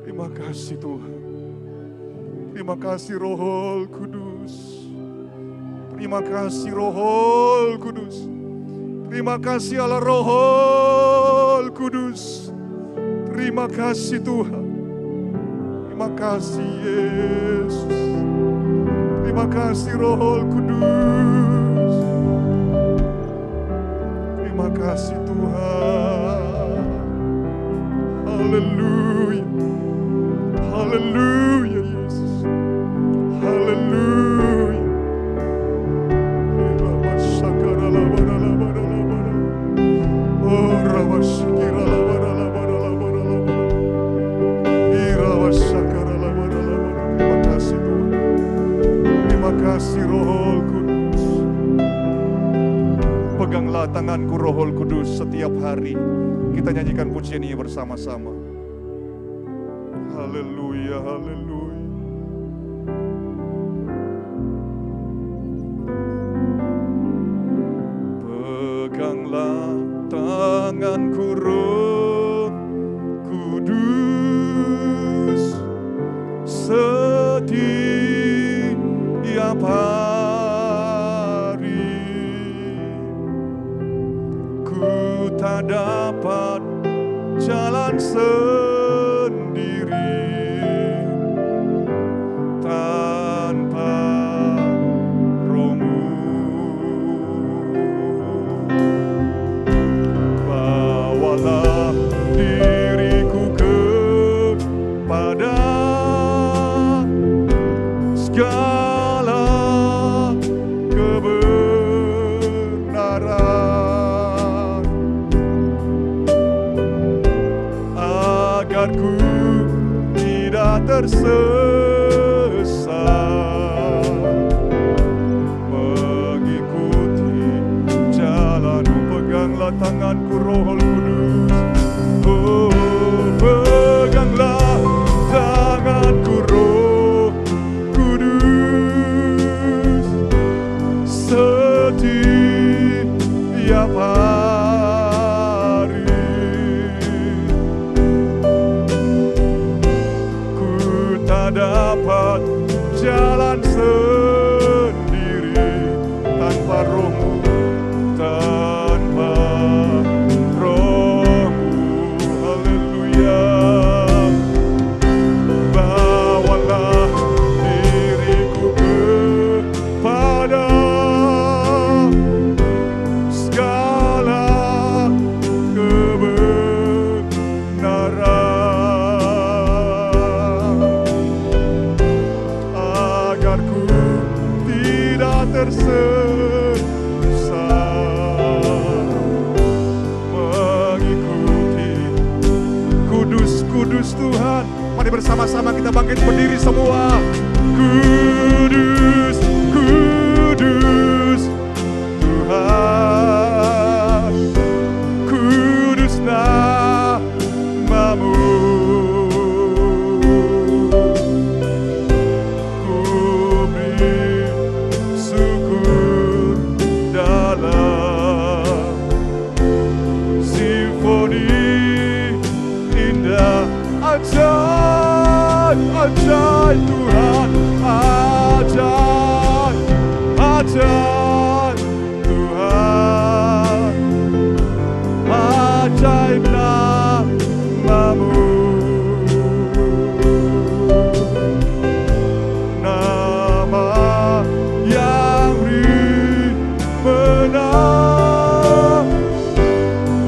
S4: Terima kasih Tuhan. Terima kasih Roh Kudus. Terima kasih Roh Kudus. Terima kasih Allah Roh Kudus. Terima kasih Tuhan. Terima kasih Yesus. Terima kasih Roh Kudus. Terima kasih Tuhan. Haleluya. Haleluya Yesus. Haleluya. Oh, terima kasih Tuhan. Terima kasih Roh Kudus. Peganglah tanganku Roh Kudus setiap hari. Kita nyanyikan pujian ini bersama-sama. Haleluya, haleluya. Peganglah tanganku Roh Kudus setiap hari. Ku tak dapat jalan sendiri tanpa Roh-Mu. Bawalah diriku kepada segala kebenaran, agar ku tidak tersesat. bersembah mengikuti. Kudus, kudus Tuhan. Mari bersama-sama kita bangkit berdiri semua. Kudus, kudus Tuhan, kudus namamu. Ku beri syukur dalam simfoni indah. Ajaib, ajaib Tuhan, ajaib, ajaib Tuhan, ajaib namamu. Nama yang beri menang,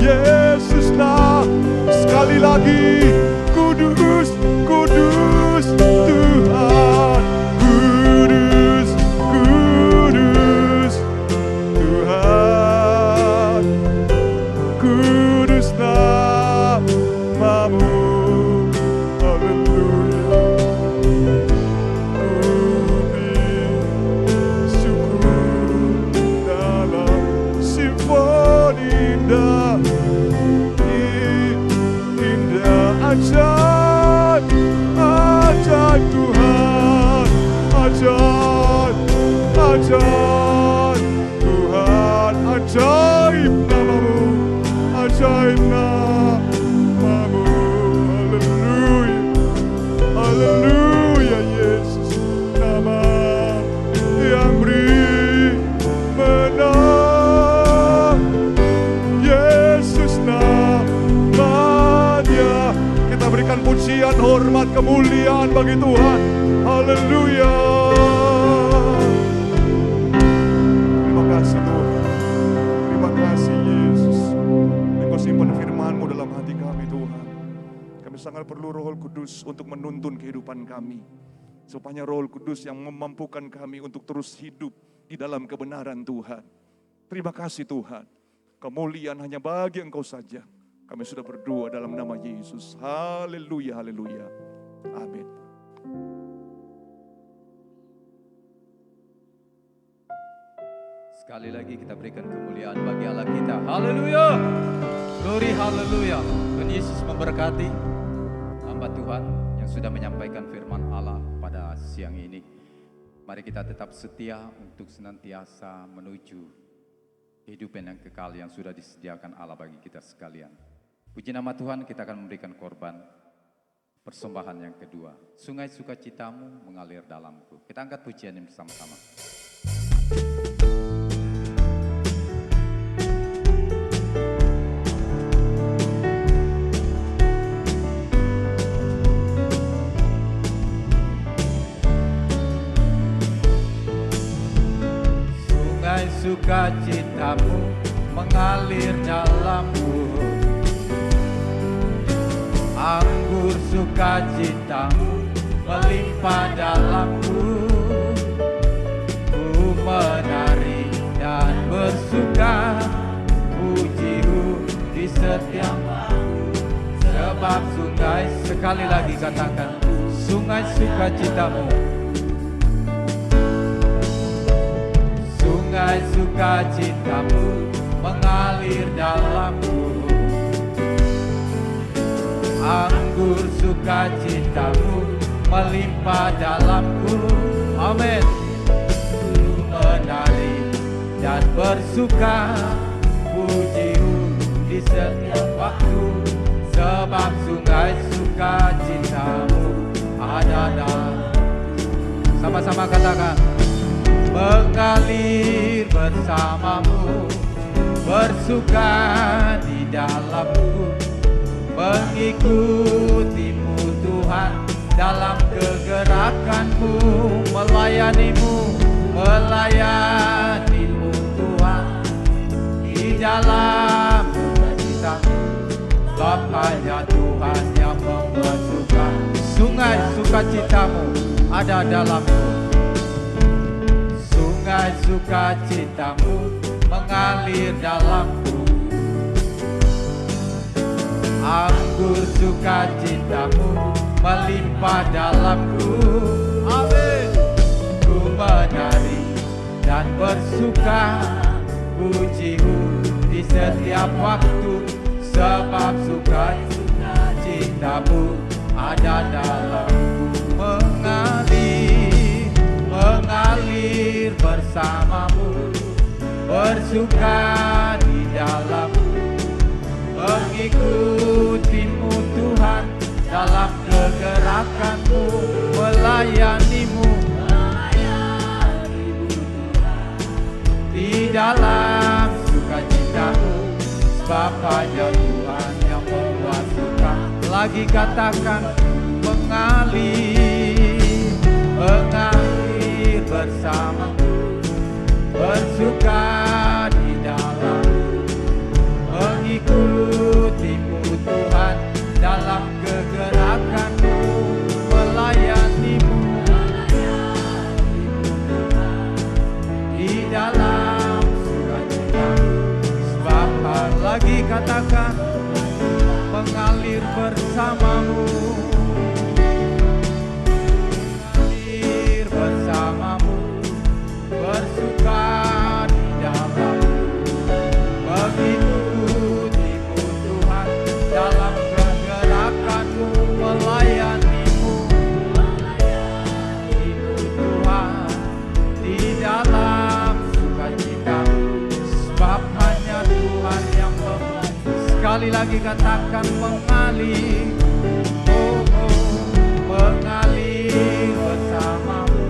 S4: Yesus nah. Sekali lagi, kudus, kudus Tuhan, kudus, kudus Tuhan, kudus namamu. Haleluya. Ku beri syukur dalam simfoni indah, indah ajaib, ajaib Tuhan, ajaib, ajaib Tuhan, ajaib namamu, ajaib namamu. Haleluya, haleluya Yesus, nama yang beri menang, Yesus namanya. Kita berikan pujian, hormat, kemuliaan bagi Tuhan. Haleluya. Terima kasih Tuhan. Terima kasih Yesus. Engkau simpan firman-Mu dalam hati kami Tuhan. Kami sangat perlu Roh Kudus untuk menuntun kehidupan kami. Supaya Roh Kudus yang memampukan kami untuk terus hidup di dalam kebenaran Tuhan. Terima kasih Tuhan. Kemuliaan hanya bagi Engkau saja. Kami sudah berdoa dalam nama Yesus. Haleluya, haleluya. Amin.
S1: Sekali lagi kita berikan kemuliaan bagi Allah kita. Haleluya. Glory, haleluya. Tuhan Yesus memberkati hamba Tuhan yang sudah menyampaikan firman Allah pada siang ini. Mari kita tetap setia untuk senantiasa menuju kehidupan yang kekal yang sudah disediakan Allah bagi kita sekalian. Puji nama Tuhan, kita akan memberikan korban persembahan yang kedua. Sungai sukacitamu mengalir dalamku. Kita angkat pujian ini bersama-sama. Sungai sukacitamu mengalir dalamku. Anggur sukacitamu melimpah dalamku. Ku menari dan bersuka, pujimu di setiap waktu. Sebab sungai, sekali lagi katakan, sungai sukacitamu. Sungai sukacitamu mengalir dalamku. Anggur sukacitamu melimpah dalamku. Amin. Ku menari dan bersuka, pujimu di setiap waktu. Sebab sungai sukacitamu ada dalam. Sama-sama katakan, mengalir bersamamu, bersuka di dalamku. Mengikutimu Tuhan dalam kegerakanmu, melayanimu Tuhan di dalam cita-citamu. Sebab hanya Tuhan yang membuat suka. Sungai sukacitamu ada dalamku. Sungai sungai sukacitamu mengalir dalamku. Anggur sukacitamu melimpah dalamku. Amin. Ku menari dan bersuka, pujimu di setiap waktu, sebab sukacitamu ada dalamku. Mengalir, mengalir bersamamu, bersuka di dalammu, mengikutimu Tuhan dalam kegerakanmu, melayanimu di dalam sukacitamu, sebab hanya Tuhan yang membuat suka. Lagi katakan mengalir, mengalir bersamamu, bersuka di dalam, mengikutimu Tuhan dalam kegerakanmu, melayanimu di dalam sukacitamu, sebab lagi katakan mengalir bersamamu, mengalir bersamamu, bersuka di dalam, mengikutimu Tuhan dalam kegerakanmu, melayanimu Tuhan di dalam sukacitamu, sebab hanya Tuhan yang membuat. Sekali lagi katakan mengalir, oh, oh, mengalir bersamamu,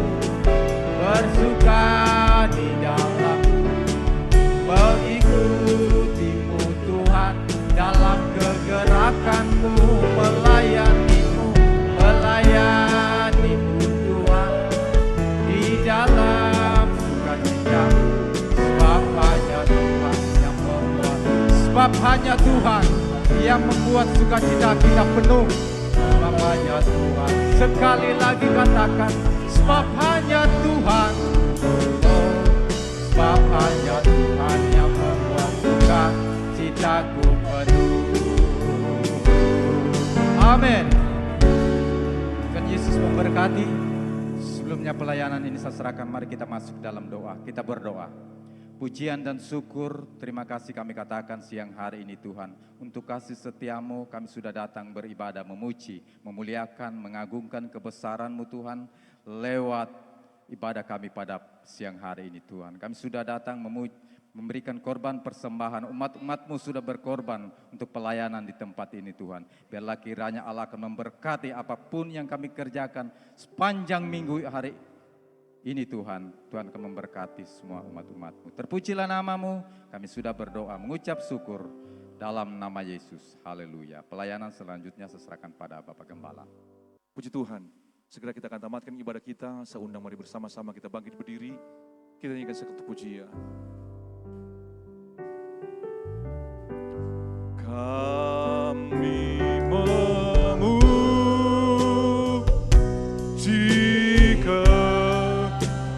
S1: bersuka di dalam, mengikutimu Tuhan dalam kegerakanmu, melayanimu, melayanimu Tuhan di dalam sukacitamu, sebab hanya Tuhan yang membuat, sebab hanya Tuhan yang membuat sukacita kita penuh, sebab hanya Tuhan. Sekali lagi katakan, sebab hanya Tuhan, oh, sebab hanya Tuhan yang membuat sukacitaku penuh. Amin. Tuhan Yesus memberkati. Sebelumnya pelayanan ini saya serahkan, mari kita masuk dalam doa. Kita berdoa. Pujian dan syukur, terima kasih kami katakan siang hari ini Tuhan. Untuk kasih setiamu kami sudah datang beribadah, memuji, memuliakan, mengagungkan kebesaran-Mu Tuhan. Lewat ibadah kami pada siang hari ini Tuhan. Kami sudah datang memberikan korban persembahan. Umat-umat-Mu sudah berkorban untuk pelayanan di tempat ini Tuhan. Biarlah kiranya Allah akan memberkati apapun yang kami kerjakan sepanjang minggu hari ini Tuhan. Tuhan akan memberkati semua umat-umat-Mu. Terpujilah nama-Mu, kami sudah berdoa, mengucap syukur dalam nama Yesus. Haleluya. Pelayanan selanjutnya saya serahkan pada Bapak Gembala.
S4: Puji Tuhan, segera kita akan tamatkan ibadah kita. Saya undang mari bersama-sama kita bangkit berdiri. Kita nyanyikan satu pujian. Kami memuji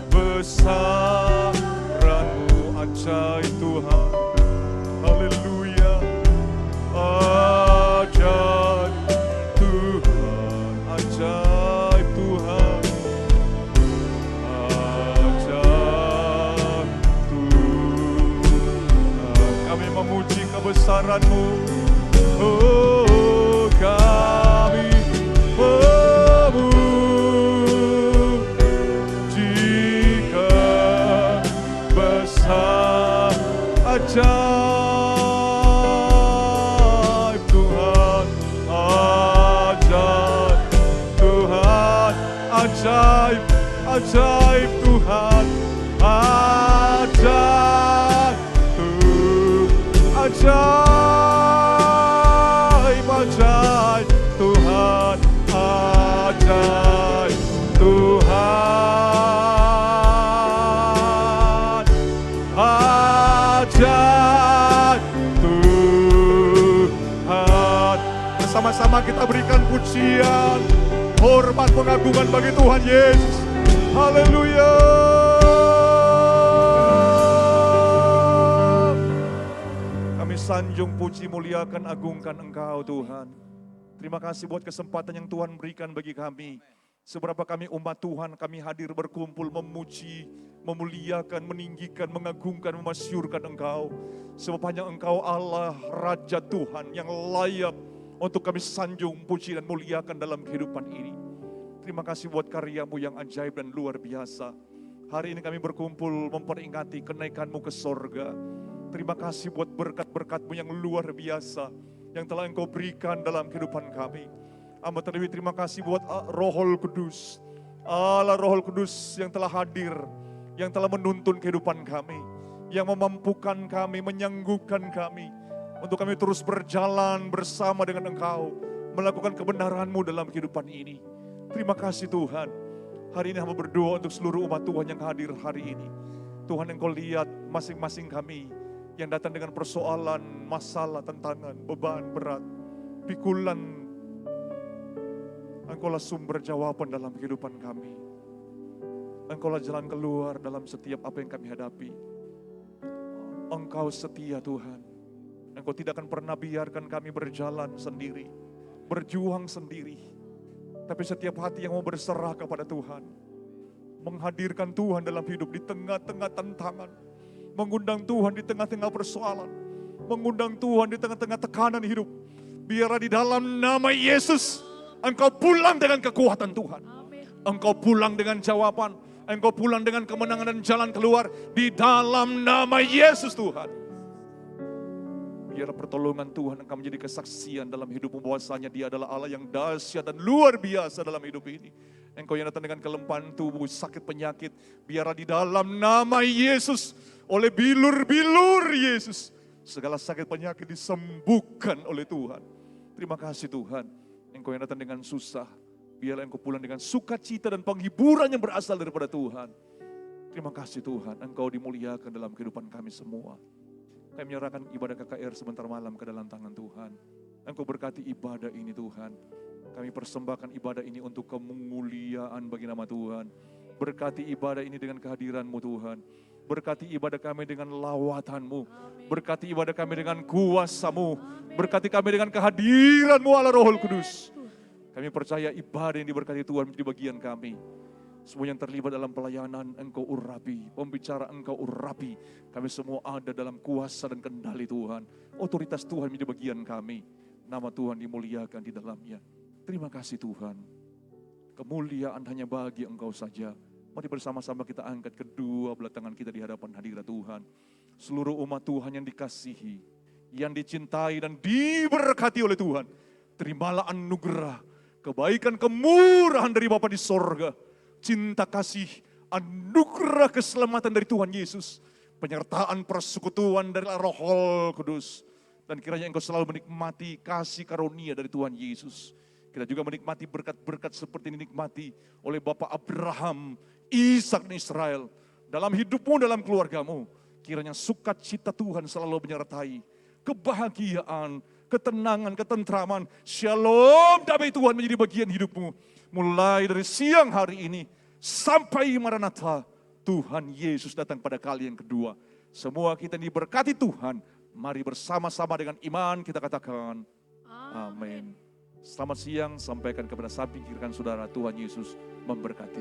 S4: kebesaran-Mu ajaib Tuhan. Haleluya. Ajaib Tuhan, ajaib Tuhan. Ajaib Tuhan. Kami memuji kebesaran-Mu. Oh, kami memuji kebesaran ajaib Tuhan, ajaib Tuhan, ajaib, ajaib Tuhan, ajaib Tuhan, ajaib. Ajaib Tuhan, ajaib Tuhan, ajaib Tuhan. Bersama-sama kita berikan pujian, hormat, pengagungan bagi Tuhan Yesus. Haleluya. sanjung, puji, muliakan, agungkan Engkau Tuhan. Terima kasih buat kesempatan yang Tuhan berikan bagi kami. Seberapa kami umat Tuhan, kami hadir berkumpul memuji, memuliakan, meninggikan, mengagungkan, memasyurkan Engkau. Sebab hanya Engkau Allah, Raja Tuhan yang layak untuk kami sanjung, puji dan muliakan dalam kehidupan ini. Terima kasih buat karya-Mu yang ajaib dan luar biasa. Hari ini kami berkumpul memperingati kenaikan-Mu ke sorga. Terima kasih buat berkat-berkat-Mu yang luar biasa yang telah Engkau berikan dalam kehidupan kami. Amat terlebih terima kasih buat Rohul Kudus. Allah Rohul Kudus yang telah hadir, yang telah menuntun kehidupan kami, yang memampukan kami, menyanggupkan kami untuk kami terus berjalan bersama dengan Engkau, melakukan kebenaran-Mu dalam kehidupan ini. Terima kasih Tuhan. Hari ini hamba berdoa untuk seluruh umat Tuhan yang hadir hari ini. Tuhan, Engkau lihat masing-masing kami yang datang dengan persoalan, masalah, tantangan, beban berat, pikulan. Engkaulah sumber jawaban dalam kehidupan kami. Engkaulah jalan keluar dalam setiap apa yang kami hadapi. Engkau setia Tuhan. Engkau tidak akan pernah biarkan kami berjalan sendiri, berjuang sendiri. Tapi setiap hati yang mau berserah kepada Tuhan, menghadirkan Tuhan dalam hidup di tengah-tengah tantangan, mengundang Tuhan di tengah-tengah persoalan, mengundang Tuhan di tengah-tengah tekanan hidup. Biarlah di dalam nama Yesus, Engkau pulang dengan kekuatan Tuhan. Engkau pulang dengan jawaban, Engkau pulang dengan kemenangan dan jalan keluar di dalam nama Yesus Tuhan. Biarlah pertolongan Tuhan akan menjadi kesaksian dalam hidupmu bahwasanya Dia adalah Allah yang dahsyat dan luar biasa dalam hidup ini. Engkau yang datang dengan kelemahan tubuh, sakit penyakit, biarlah di dalam nama Yesus, oleh bilur-bilur Yesus, segala sakit penyakit disembuhkan oleh Tuhan. Terima kasih Tuhan. Engkau yang datang dengan susah, biarlah Engkau pulang dengan sukacita dan penghiburan yang berasal daripada Tuhan. Terima kasih Tuhan, Engkau dimuliakan dalam kehidupan kami semua. Kami menyerahkan ibadah KKR sebentar malam ke dalam tangan Tuhan. Engkau berkati ibadah ini Tuhan. Kami persembahkan ibadah ini untuk kemuliaan bagi nama Tuhan. Berkati ibadah ini dengan kehadiran-Mu Tuhan. Berkati ibadah kami dengan lawatan-Mu. Berkati ibadah kami dengan kuasa-Mu. Berkati kami dengan kehadiran-Mu Allah Rohul Kudus. Kami percaya ibadah yang diberkati Tuhan menjadi bagian kami. Semua yang terlibat dalam pelayanan Engkau urapi, pembicara Engkau urapi. Kami semua ada dalam kuasa dan kendali Tuhan. Otoritas Tuhan menjadi bagian kami. Nama Tuhan dimuliakan di dalamnya. Terima kasih Tuhan. Kemuliaan hanya bagi Engkau saja. Mari bersama-sama kita angkat kedua belah tangan kita di hadapan hadirat Tuhan. Seluruh umat Tuhan yang dikasihi, yang dicintai dan diberkati oleh Tuhan. Terimalah anugerah, kebaikan, kemurahan dari Bapa di sorga. Cinta kasih, anugerah keselamatan dari Tuhan Yesus, penyertaan persekutuan dari Roh Kudus, dan kiranya Engkau selalu menikmati kasih karunia dari Tuhan Yesus. Kita juga menikmati berkat-berkat seperti ini dinikmati oleh Bapak Abraham, Ishak dan Israel. Dalam hidupmu, dalam keluargamu, kiranya sukacita Tuhan selalu menyertai, kebahagiaan, ketenangan, ketentraman, shalom, damai Tuhan menjadi bagian hidupmu. Mulai dari siang hari ini sampai Maranatha, Tuhan Yesus datang pada kali yang kedua. Semua kita diberkati Tuhan. Mari bersama-sama dengan iman kita katakan amin. Selamat siang, sampaikan kepada samping kiri kanan saudara, Tuhan Yesus memberkati.